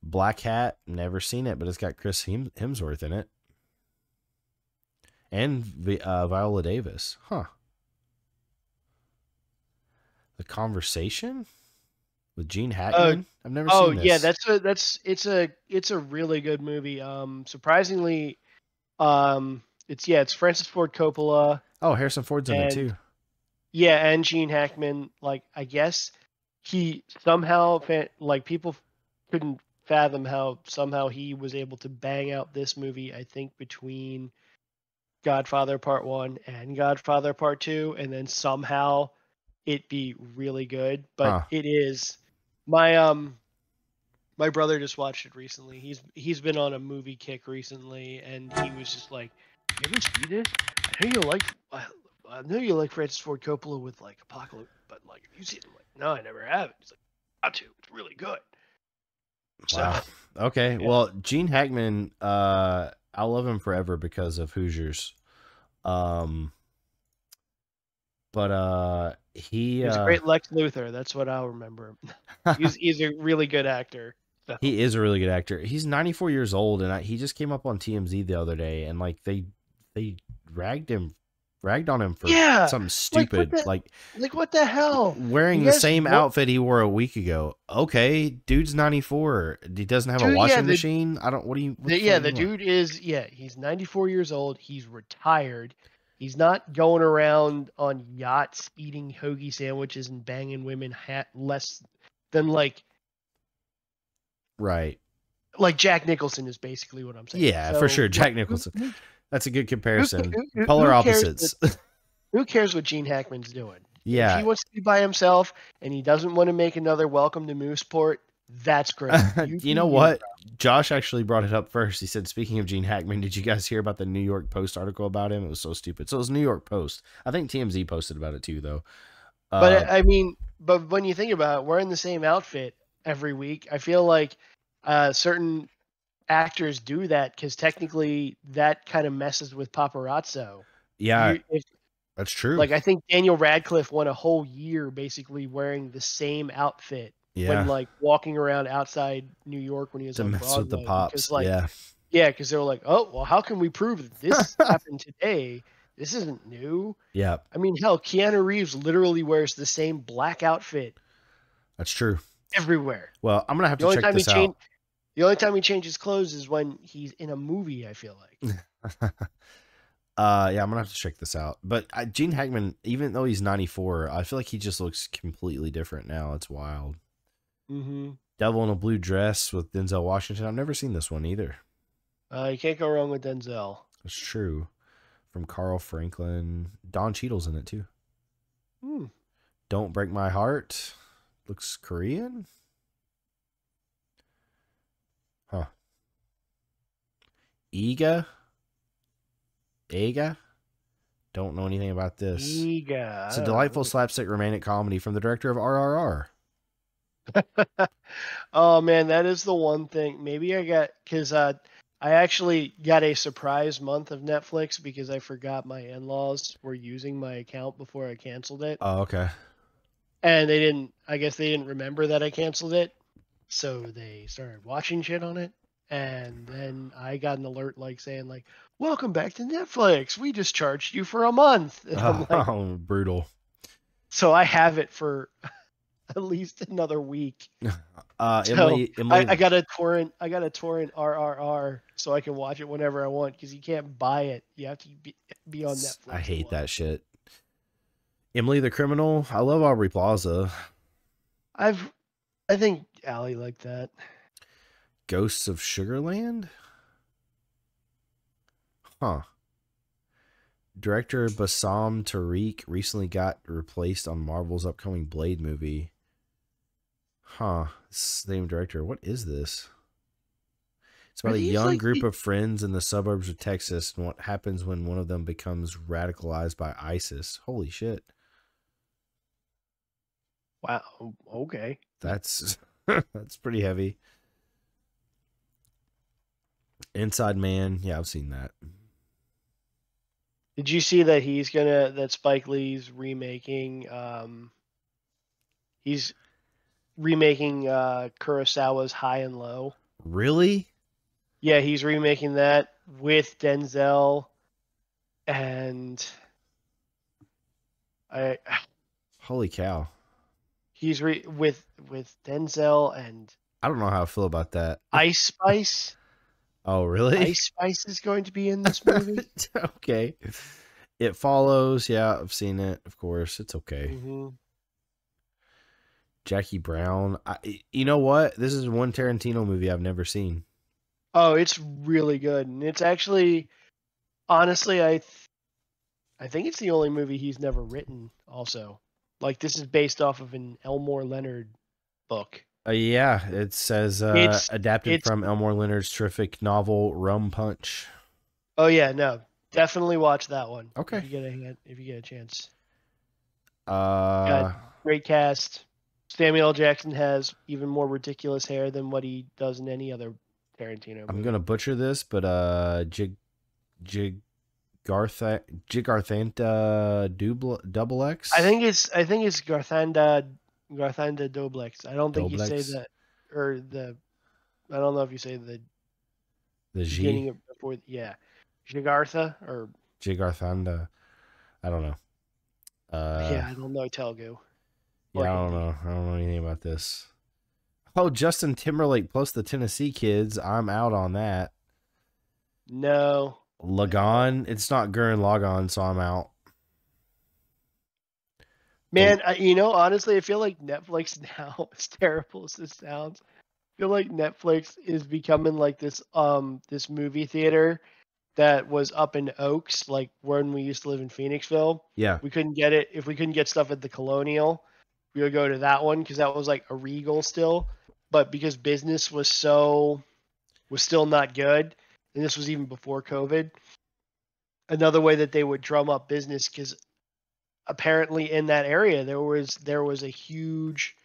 S1: Black Hat, never seen it, but it's got Chris Hemsworth in it. And Viola Davis. Huh. The Conversation with Gene Hackman. I've never seen this.
S2: Oh yeah, it's a really good movie. Surprisingly, it's Francis Ford Coppola.
S1: Oh, Harrison Ford's in it too.
S2: Yeah, and Gene Hackman. Like, I guess he somehow, like, people couldn't fathom how somehow he was able to bang out this movie, I think, between Godfather Part 1 and Godfather Part 2, and then somehow it be really good. But it is my brother just watched it recently. He's been on a movie kick recently, and he was just like, "You ever see this? I know you like I know you like Francis Ford Coppola with like Apocalypse, but like, have you seen it? I'm like, no, I never have. He's like, got to. It's really good. So,
S1: Wow. Okay.
S2: yeah.
S1: Well, Gene Hackman, I'll love him forever because of Hoosiers. Um, but
S2: He was a great Lex Luthor. That's what I'll remember him. He's a really good actor. So.
S1: he is a really good actor. He's 94 years old, and he just came up on TMZ the other day, and like they ragged on him for something stupid,
S2: like what the hell?
S1: Wearing the same outfit he wore a week ago. Okay, dude's 94. He doesn't have a washing machine. I don't. What do you?
S2: The dude is he's 94 years old. He's retired. He's not going around on yachts eating hoagie sandwiches and banging women less than like Jack Nicholson is basically what I'm saying.
S1: Yeah, so, for sure. Jack Nicholson. That's a good comparison. Polar opposites.
S2: Who cares what Gene Hackman's doing?
S1: Yeah.
S2: If he wants to be by himself and he doesn't want to make another Welcome to Mooseport, that's great.
S1: You know what? Josh actually brought it up first. He said, speaking of Gene Hackman, did you guys hear about the New York Post article about him? It was so stupid. So it was New York Post. I think TMZ posted about it too, though.
S2: But I mean, but when you think about it, wearing the same outfit every week, I feel like certain actors do that because technically that kind of messes with paparazzo.
S1: Yeah, that's true.
S2: Like I think Daniel Radcliffe went a whole year basically wearing the same outfit when like walking around outside New York when he was on Broadway. To mess with
S1: the pops.
S2: Because they were like, oh, well, how can we prove that this happened today? This isn't new.
S1: Yeah.
S2: I mean, hell, Keanu Reeves literally wears the same black outfit.
S1: That's true.
S2: Everywhere.
S1: Well, I'm gonna have to check this out.
S2: The only time he changes clothes is when he's in a movie, I feel like.
S1: Yeah, I'm gonna have to check this out. But Gene Hackman, even though he's 94, I feel like he just looks completely different now. It's wild.
S2: Mm-hmm.
S1: Devil in a Blue Dress with Denzel Washington. I've never seen this one either.
S2: You can't go wrong with Denzel.
S1: That's true. From Carl Franklin. Don Cheadle's in it too. Don't Break My Heart. Looks Korean. Huh. Ega. Don't know anything about this.
S2: Ega.
S1: It's a delightful slapstick romantic comedy from the director of RRR.
S2: Oh man, that is the one thing. Maybe I got because I actually got a surprise month of Netflix because I forgot my in-laws were using my account before I canceled it.
S1: Oh, okay.
S2: And I guess they didn't remember that I canceled it, so they started watching shit on it. And then I got an alert like saying like, "Welcome back to Netflix. We just charged you for a month." And I'm like,
S1: oh, brutal.
S2: So I have it for at least another week.
S1: Emily,
S2: I got a torrent. I got a torrent RRR, so I can watch it whenever I want because you can't buy it. You have to be on Netflix.
S1: I hate that shit. Emily the Criminal. I love Aubrey Plaza.
S2: I think Allie liked that.
S1: Ghosts of Sugarland? Huh. Director Bassam Tariq recently got replaced on Marvel's upcoming Blade movie. Huh. Same director. What is this? It's about a young group of friends in the suburbs of Texas and what happens when one of them becomes radicalized by ISIS. Holy shit.
S2: Wow. Okay.
S1: That's pretty heavy. Inside Man. Yeah, I've seen that.
S2: Did you see that that Spike Lee's remaking he's remaking Kurosawa's High and Low?
S1: Really?
S2: Yeah, he's remaking that with Denzel and
S1: holy cow.
S2: He's with Denzel and
S1: I don't know how I feel about that.
S2: Ice Spice.
S1: Oh, really?
S2: Ice Spice is going to be in this movie.
S1: Okay. It Follows. Yeah, I've seen it. Of course, it's okay.
S2: Mm-hmm.
S1: Jackie Brown. You know what? This is one Tarantino movie I've never seen.
S2: Oh, it's really good, and it's actually, honestly, I think it's the only movie he's never written. Also, like this is based off of an Elmore Leonard book.
S1: Yeah, it says adapted from Elmore Leonard's terrific novel Rum Punch.
S2: Oh yeah, no, Definitely watch that one.
S1: Okay.
S2: If you get a chance.
S1: Uh,
S2: Great cast. Samuel L. Jackson has even more ridiculous hair than what he does in any other Tarantino movie.
S1: I'm gonna butcher this, but Jigarthanta double X.
S2: I think it's Garthanda Doblex. I don't think you say
S1: Doblex.
S2: that, or the. I don't know if you say the
S1: G
S2: beginning of before. Yeah, Jigartha or
S1: Jigarthanda. I don't know.
S2: yeah, I don't know Telugu.
S1: Yeah, I don't know. I don't know anything about this. Oh, Justin Timberlake plus the Tennessee Kids. I'm out on that.
S2: No.
S1: Lagan. It's not Gurren Lagann, so I'm out.
S2: Man, honestly, I feel like Netflix now, as terrible as this sounds, I feel like Netflix is becoming like this movie theater that was up in Oaks, like when we used to live in Phoenixville.
S1: Yeah.
S2: We couldn't get it if we couldn't get stuff at the Colonial. We would go to that one because that was like a Regal still, but because business was still not good, and this was even before COVID. Another way that they would drum up business, because apparently in that area there was a huge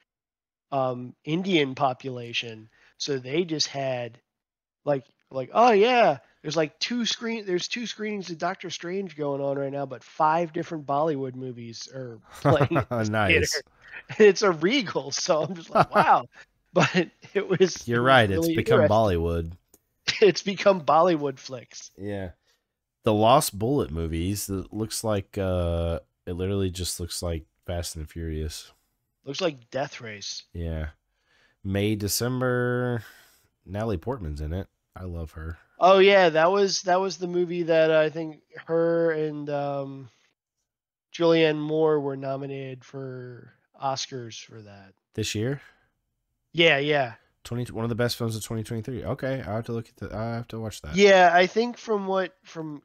S2: Indian population, so they just had like oh yeah, there's like two screenings of Doctor Strange going on right now, but 5 different Bollywood movies are playing at this
S1: Nice.
S2: theater. And it's a Regal, so I'm just like, wow. But
S1: You're right.
S2: Really
S1: it's become Bollywood.
S2: It's become Bollywood flicks.
S1: Yeah. The Lost Bullet movies. It looks like it literally just looks like Fast and Furious.
S2: Looks like Death Race.
S1: Yeah. May, December. Natalie Portman's in it. I love her.
S2: Oh yeah, that was the movie that I think her and Julianne Moore were nominated for Oscars for that.
S1: This year?
S2: Yeah.
S1: One of the best films of 2023. Okay, I have to I have to watch that.
S2: Yeah, I think from what Ali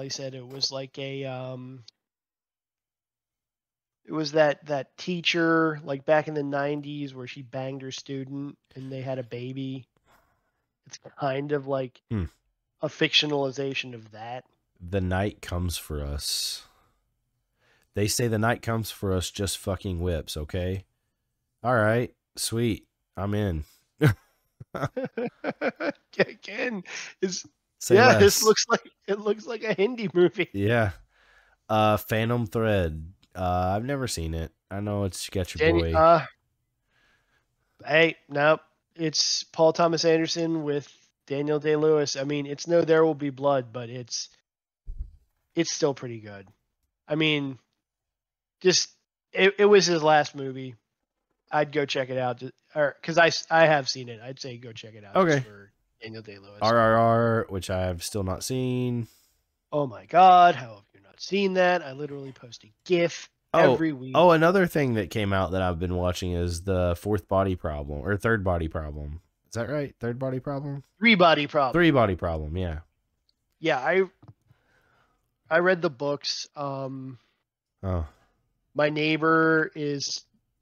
S2: said, it was like a it was that teacher like back in the 90s where she banged her student and they had a baby. It's kind of like a fictionalization of that.
S1: The night comes for us. They say the night comes for us, just fucking whips, okay? All right, sweet. I'm in.
S2: Again, this looks like a Hindi movie.
S1: Yeah. Phantom Thread. I've never seen it. I know it's Sketcher Boy.
S2: Hey, nope. It's Paul Thomas Anderson with Daniel Day-Lewis. I mean, it's no There Will Be Blood, but it's still pretty good. I mean, just it was his last movie. I'd go check it out, or because I have seen it. I'd say go check it out.
S1: Okay.
S2: For Daniel Day-Lewis.
S1: RRR, which I have still not seen.
S2: Oh my God! How have you not seen that? I literally post a GIF every week.
S1: Oh, another thing that came out that I've been watching is the Third Body Problem. Is that right? Third Body Problem?
S2: 3 Body Problem.
S1: 3 Body Problem. Yeah.
S2: Yeah, I read the books. My neighbor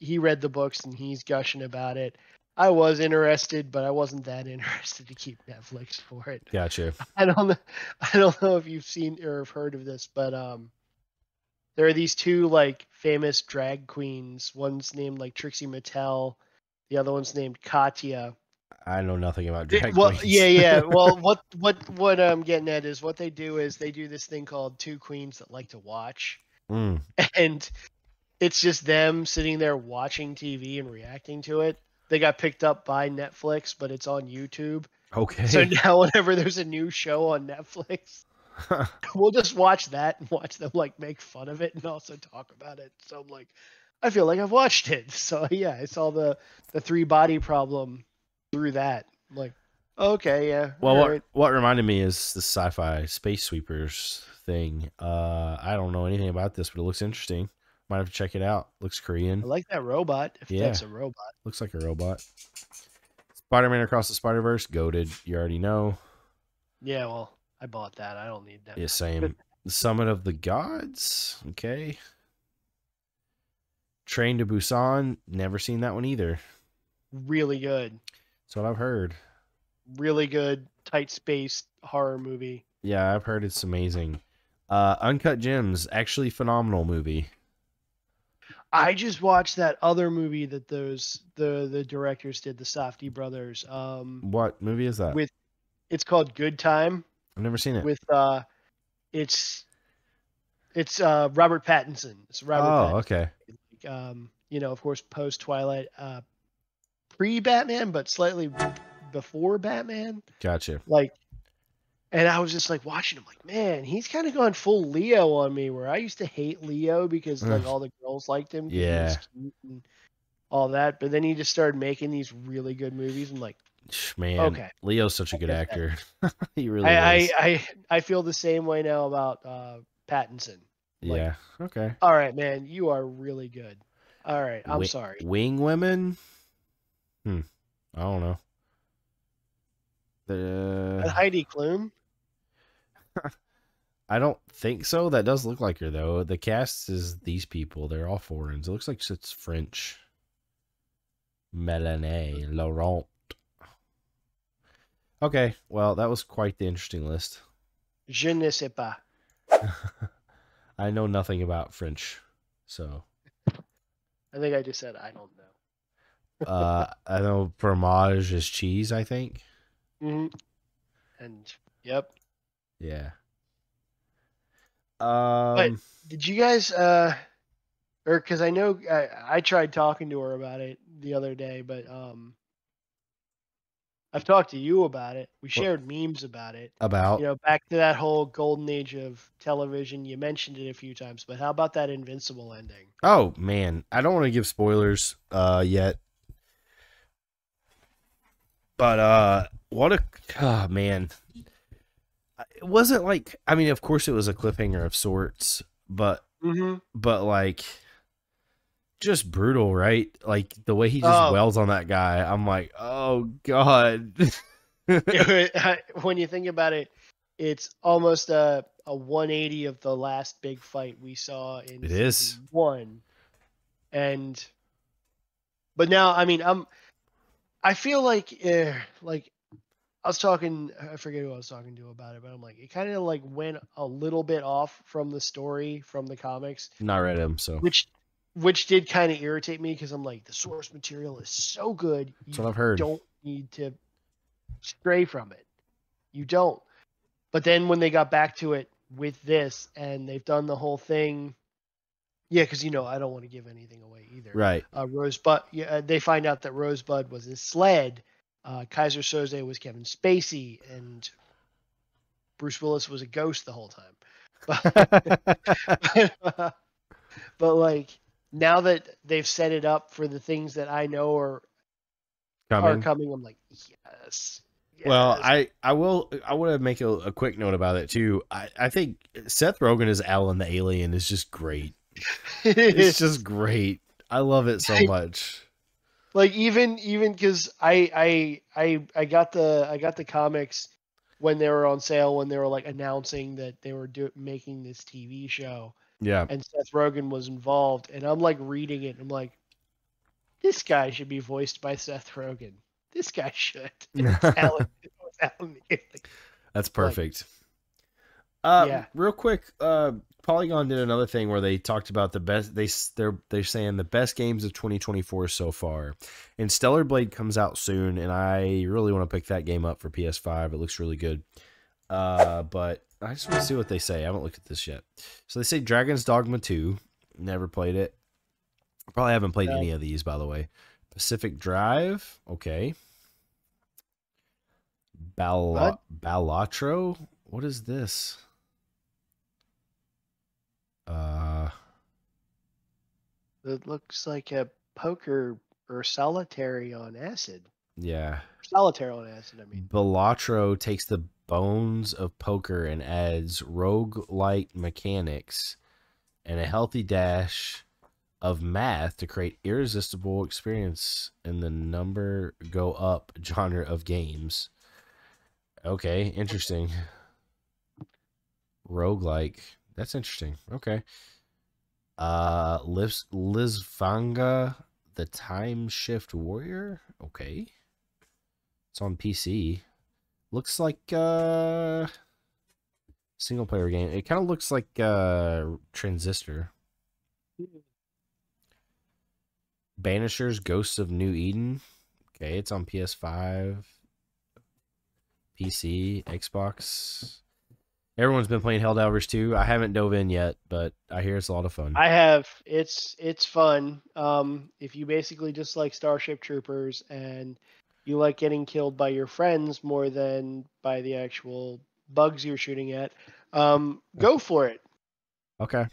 S2: he read the books and he's gushing about it. I was interested, but I wasn't that interested to keep Netflix for it.
S1: Gotcha.
S2: I don't know if you've seen or have heard of this, but there are these 2 like famous drag queens. One's named like Trixie Mattel, the other one's named Katya.
S1: I know nothing about drag queens.
S2: Yeah. Well, what I'm getting at is what they do is they do this thing called 2 Queens That Like to Watch, and it's just them sitting there watching TV and reacting to it. They got picked up by Netflix, but it's on YouTube.
S1: Okay.
S2: So now whenever there's a new show on Netflix, we'll just watch that and watch them like make fun of it and also talk about it. So I'm like, I feel like I've watched it. So yeah, I saw the 3 Body Problem through that. I'm like, okay, yeah.
S1: Well, what reminded me is the sci-fi Space Sweepers thing. I don't know anything about this, but it looks interesting. Might have to check it out. Looks Korean.
S2: I like that robot. If that's a robot.
S1: Looks like a robot. Spider-Man Across the Spider-Verse, goated. You already know.
S2: Yeah, well, I bought that. I don't need that.
S1: Yeah, same. The Summit of the Gods. Okay. Train to Busan. Never seen that one either.
S2: Really good.
S1: That's what I've heard.
S2: Really good, tight-spaced horror movie.
S1: Yeah, I've heard it's amazing. Uncut Gems, actually phenomenal movie.
S2: I just watched that other movie that the directors did, the Safdie brothers.
S1: What movie is that?
S2: With it's called Good Time.
S1: I've never seen it.
S2: With it's Robert Pattinson. It's Robert
S1: Oh,
S2: Pattinson.
S1: okay.
S2: You know, of course, post Twilight, pre Batman, but slightly before Batman.
S1: Gotcha.
S2: Like, and I was just like watching him, like, man, he's kind of gone full Leo on me. Where I used to hate Leo because like all the girls liked him because he was
S1: Yeah.
S2: cute and all that, but then he just started making these really good movies. I'm like,
S1: Man,
S2: okay,
S1: Leo's such a good
S2: get that.
S1: actor. He really is.
S2: I feel the same way now about Pattinson. Like,
S1: Yeah. Okay.
S2: all right, man, you are really good. All right, I'm sorry.
S1: Wing Women? I don't know.
S2: And Heidi Klum?
S1: I don't think so. That does look like her though. The cast is these people. They're all foreigners. It looks like it's French. Melanie Laurent. Okay, well, that was quite the interesting list.
S2: Je ne sais pas.
S1: I know nothing about French, so.
S2: I think I just said I don't know.
S1: I know fromage is cheese, I think.
S2: Mm-hmm. And yep.
S1: Yeah.
S2: But did you guys or because I know I tried talking to her about it the other day, but I've talked to you about it. We shared memes about it.
S1: About?
S2: You know, back to that whole golden age of television. You mentioned it a few times, but how about that Invincible ending?
S1: Oh man, I don't want to give spoilers yet. But what a man. It wasn't like, I mean, of course it was a cliffhanger of sorts, but like just brutal, right? Like the way he just wails on that guy. I'm like, "Oh god."
S2: When you think about it, it's almost a 180 of the last big fight we saw in
S1: it is
S2: 1. And but now, I mean, I feel like I was talking, I forget who I was talking to about it, but I'm like, it kind of like went a little bit off from the story from the comics.
S1: Not read them, so
S2: which did kind of irritate me because I'm like, the source material is so good.
S1: That's what I've heard.
S2: You don't need to stray from it. You don't. But then when they got back to it with this and they've done the whole thing, yeah, because you know I don't want to give anything away either.
S1: Right.
S2: Rosebud. Yeah, they find out that Rosebud was his sled. Kaiser Soze was Kevin Spacey, and Bruce Willis was a ghost the whole time. But like now that they've set it up for the things that I know are coming, I'm like, yes.
S1: Well, I want to make a quick note about it too. I think Seth Rogen as Alan the Alien is just great. It's just great. I love it so much.
S2: Like even because I got the comics when they were on sale, when they were like announcing that they were making this TV show.
S1: Yeah.
S2: And Seth Rogen was involved, and I'm like reading it, and I'm like, this guy should be voiced by Seth Rogen. This guy should.
S1: That's perfect.
S2: Yeah.
S1: Real quick, Polygon did another thing where they talked about the best. They're saying the best games of 2024 so far, and Stellar Blade comes out soon, and I really want to pick that game up for PS5. It looks really good. But I just want to see what they say. I haven't looked at this yet. So they say Dragon's Dogma 2. Never played it. Probably haven't played any of these, by the way. Pacific Drive. Okay. Balatro. What is this?
S2: It looks like a poker or solitary on acid.
S1: Yeah.
S2: Solitaire on acid, I mean.
S1: Balatro takes the bones of poker and adds rogue-like mechanics and a healthy dash of math to create irresistible experience in the number go up genre of games. Okay, interesting. Roguelike. That's interesting. Okay. Lizvanga, the Time Shift Warrior. Okay. It's on PC. Looks like Single player game. It kind of looks like Transistor. Banishers, Ghosts of New Eden. Okay, it's on PS5, PC, Xbox. Everyone's been playing Helldivers 2. I haven't dove in yet, but I hear it's a lot of fun.
S2: I have. It's fun. If you basically just like Starship Troopers and you like getting killed by your friends more than by the actual bugs you're shooting at, go for it.
S1: Okay.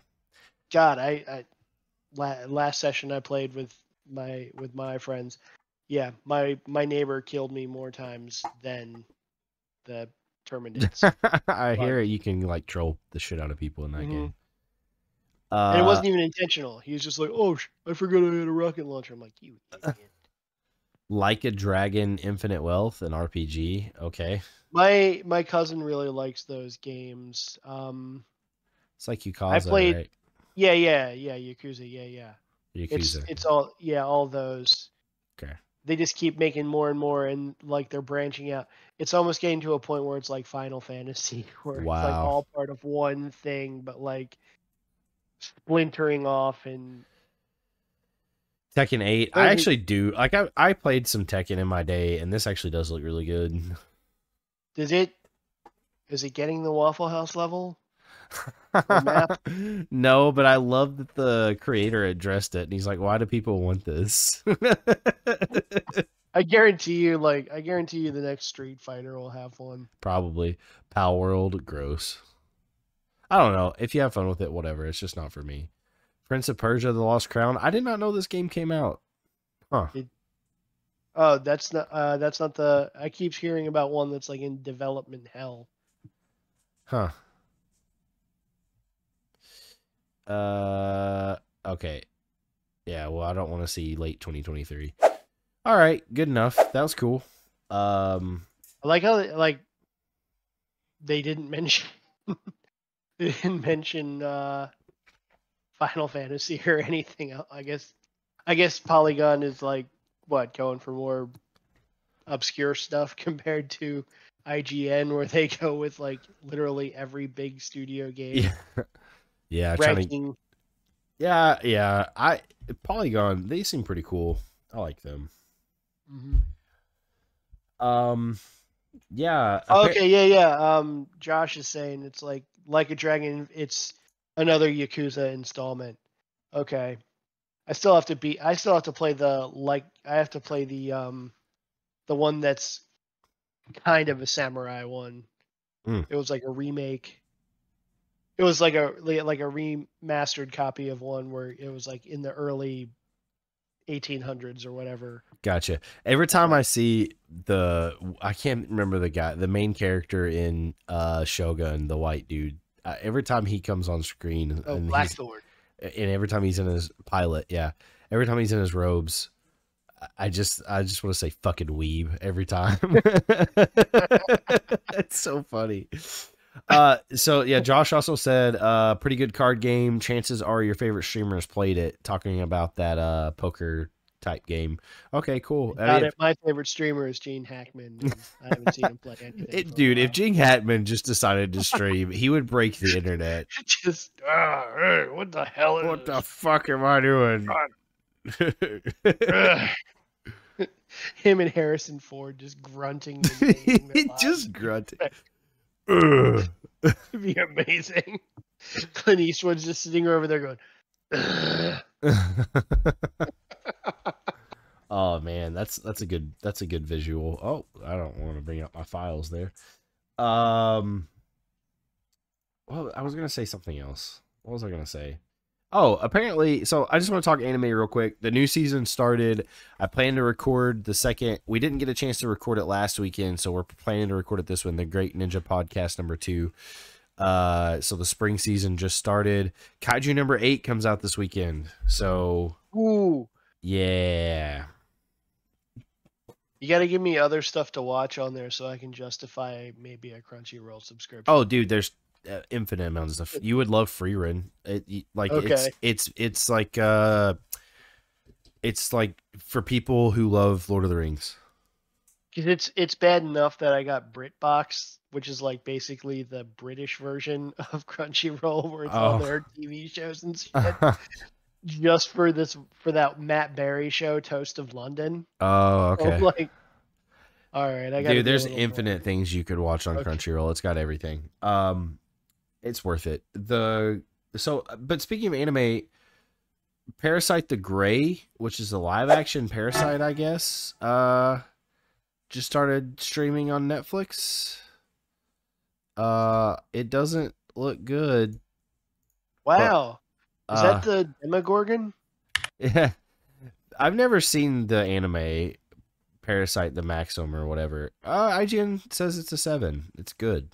S2: God, last session I played with my friends. Yeah, my neighbor killed me more times than the Terminids.
S1: I hear it. You can like troll the shit out of people in that game.
S2: And it wasn't even intentional. He was just like, "Oh, I forgot I had a rocket launcher." I'm like, "You idiot."
S1: Like a Dragon, Infinite Wealth, an RPG. Okay.
S2: My cousin really likes those games.
S1: It's like Yakuza,
S2: I played.
S1: right?
S2: Yeah, Yakuza. Yeah.
S1: Yakuza.
S2: It's all those.
S1: Okay.
S2: They just keep making more and more, and like they're branching out. It's almost getting to a point where it's like Final Fantasy, where it's like all part of one thing, but like splintering off. And
S1: Tekken 8. I actually do like. I played some Tekken in my day, and this actually does look really good.
S2: Is it getting the Waffle House level?
S1: No, but I love that the creator addressed it, and he's like, "Why do people want this?"
S2: I guarantee you, the next Street Fighter will have one.
S1: Probably. Pal World, gross. I don't know. If you have fun with it, whatever. It's just not for me. Prince of Persia: The Lost Crown. I did not know this game came out. Huh.
S2: That's not the. I keep hearing about one that's like in development hell.
S1: Huh. Okay. Yeah, well, I don't want to see late 2023. All right, good enough. That was cool.
S2: I like how they didn't mention Final Fantasy or anything else. I guess Polygon is like going for more obscure stuff compared to IGN, where they go with like literally every big studio game.
S1: Yeah,
S2: ranking.
S1: Yeah. Polygon, they seem pretty cool. I like them. Yeah.
S2: Okay, yeah. Josh is saying it's like a Dragon. It's another Yakuza installment. Okay. I still have to play the one that's kind of a samurai one. It was like a remake. It was like a remastered copy of one where it was like in the early 1800s or whatever.
S1: Gotcha. Every time I see I can't remember the main character in Shogun, the white dude. Every time he comes on screen, and
S2: Blackthorn.
S1: And every time he's in his pilot, every time he's in his robes, I just want to say fucking weeb every time. It's so funny. So yeah, Josh also said pretty good card game. Chances are your favorite streamers played it, talking about that poker type game. Okay, cool.
S2: My favorite streamer is Gene Hackman. I haven't seen him play anything.
S1: Dude, if Gene Hackman just decided to stream, he would break the internet.
S2: Just hey, what the hell is
S1: what the fuck am I doing?
S2: Him and Harrison Ford just grunting.
S1: Just grunting.
S2: It'd be amazing. Clint Eastwood's just sitting over there going.
S1: Oh man, that's a good visual. Oh, I don't want to bring up my files there. Well, I was gonna say something else. What was I gonna say? Oh, apparently, so I just want to talk anime real quick. The new season started. I plan to record the second. We didn't get a chance to record it last weekend, so we're planning to record it this one, the Great Ninja Podcast number 2. So the spring season just started. Kaiju number 8 comes out this weekend. So,
S2: ooh,
S1: yeah.
S2: You got to give me other stuff to watch on there so I can justify maybe a Crunchyroll subscription.
S1: Oh, dude, there's infinite amounts of stuff. You would love Free Run. It's like for people who love Lord of the Rings.
S2: Because it's bad enough that I got BritBox, which is like basically the British version of Crunchyroll, where it's all
S1: Oh.
S2: their TV shows and shit. Just for that Matt Berry show, Toast of London.
S1: Oh,
S2: I'm
S1: okay.
S2: like, all right, I got to
S1: Dude,
S2: be a
S1: there's
S2: little
S1: infinite
S2: more.
S1: things you could watch on
S2: Okay.
S1: Crunchyroll. It's got everything. It's worth it. But speaking of anime, Parasite the Gray, which is a live action Parasite, I guess, just started streaming on Netflix. It doesn't look good, but
S2: Wow, is that the Demogorgon?
S1: yeah, I've never seen the anime Parasite the Maxim or whatever. IGN says it's a 7. It's good.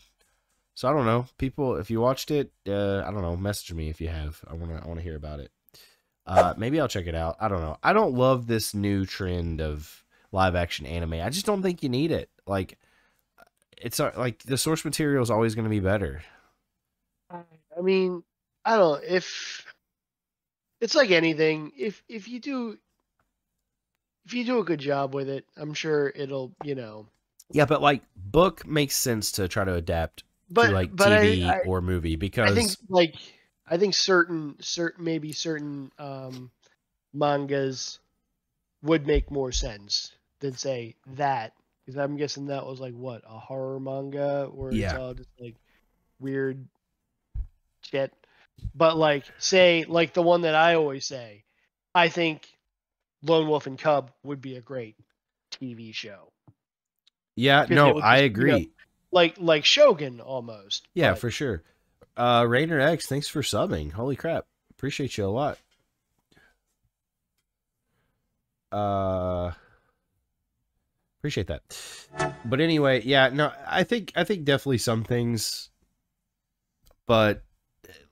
S1: So I don't know. People, if you watched it, I don't know. Message me if you have. I wanna hear about it. Maybe I'll check it out. I don't know. I don't love this new trend of live action anime. I just don't think you need it. Like, it's like the source material is always going to be better.
S2: I mean, I don't. If it's like anything, if you do a good job with it, I'm sure it'll,
S1: Yeah, but like book makes sense to try to adapt to like
S2: But
S1: TV or movie
S2: I think
S1: because
S2: I think certain mangas would make more sense than say that, because I'm guessing that was like what, a horror manga where it's
S1: yeah,
S2: all just like weird shit. But like say like the one that I always say, I think Lone Wolf and Cub would be a great TV show.
S1: yeah.
S2: 'Cause it
S1: No,
S2: would
S1: I
S2: just,
S1: agree.
S2: like Shogun almost.
S1: Yeah,
S2: But
S1: for sure. Rainer X, thanks for subbing. Holy crap, appreciate you a lot. Uh, Appreciate that. But anyway, yeah, no, I think definitely some things, but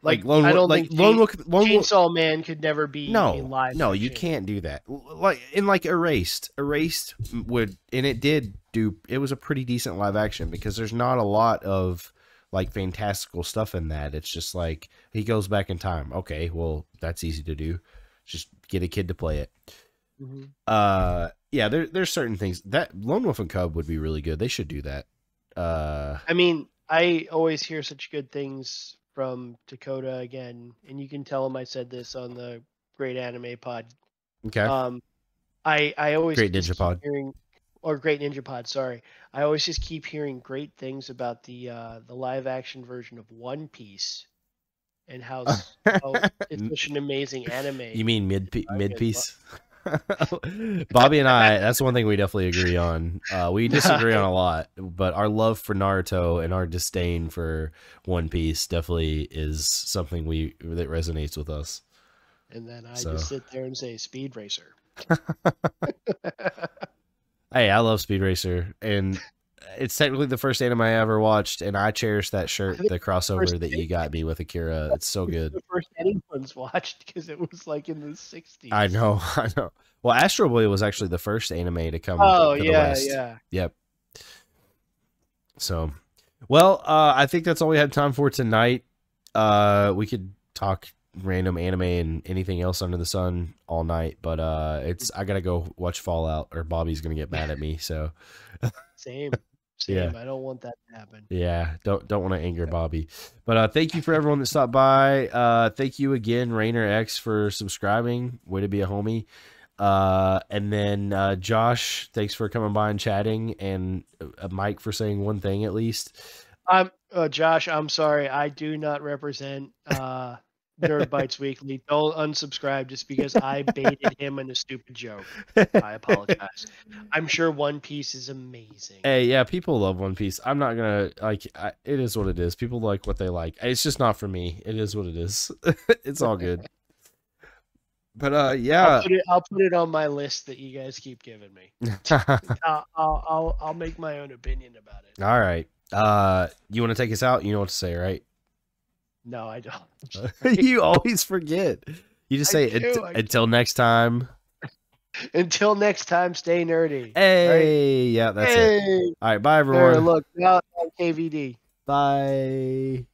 S1: like
S2: I don't think
S1: Lone Wolf,
S2: Chainsaw Man could never be a
S1: no,
S2: live
S1: no, you
S2: action.
S1: can't do that. Like in like Erased would, and it did do. It was a pretty decent live action because there's not a lot of like fantastical stuff in that. It's just like he goes back in time. Okay, well that's easy to do. Just get a kid to play it.
S2: Mm-hmm.
S1: Yeah, there's certain things that Lone Wolf and Cub would be really good. They should do that.
S2: I mean, I always hear such good things from Dakota again, and you can tell him I said this on the Great Anime Pod.
S1: Okay.
S2: I always
S1: Great
S2: just
S1: Ninja
S2: keep
S1: Pod.
S2: hearing, or Great Ninja Pod, sorry. I always just keep hearing great things about the live action version of One Piece and how it's such an amazing anime.
S1: You mean mid piece? Bobby and I, that's one thing we definitely agree on. We disagree on a lot, but our love for Naruto and our disdain for One Piece definitely is something that resonates with us.
S2: And then I just sit there and say Speed Racer.
S1: Hey, I love Speed Racer, and it's technically the first anime I ever watched, and I cherish that shirt, the crossover that you got me with Akira. It's so good.
S2: The first anyone's watched because it was like in the 60s.
S1: I know. Well, Astro Boy was actually the first anime to come
S2: Oh,
S1: to the
S2: yeah,
S1: West.
S2: yeah.
S1: Yep. So, well, I think that's all we had time for tonight. We could talk random anime and anything else under the sun all night, but I gotta go watch Fallout, or Bobby's gonna get mad at me. So,
S2: Same.
S1: Yeah.
S2: I don't want that to happen.
S1: Yeah, don't want to anger Bobby, but thank you for everyone that stopped by. Thank you again, Rainer X, for subscribing. Way to be a homie. And then Josh, thanks for coming by and chatting, and Mike for saying one thing at least.
S2: Josh, I'm sorry, I do not represent Nerd Bites Weekly. Don't unsubscribe just because I baited him in a stupid joke. I apologize. I'm sure One Piece is amazing.
S1: Hey, yeah, people love One Piece. I'm not gonna it is what it is. People like what they like. It's just not for me. It is what it is. It's all good. But yeah,
S2: I'll put it on my list that you guys keep giving me. I'll make my own opinion about it.
S1: All right. You want to take us out? You know what to say, right?
S2: No, I don't.
S1: You always forget. You just say until next time.
S2: Until next time, stay nerdy.
S1: Hey, right? Yeah, that's it. All right, bye everyone.
S2: Look, now on KVD.
S1: Bye.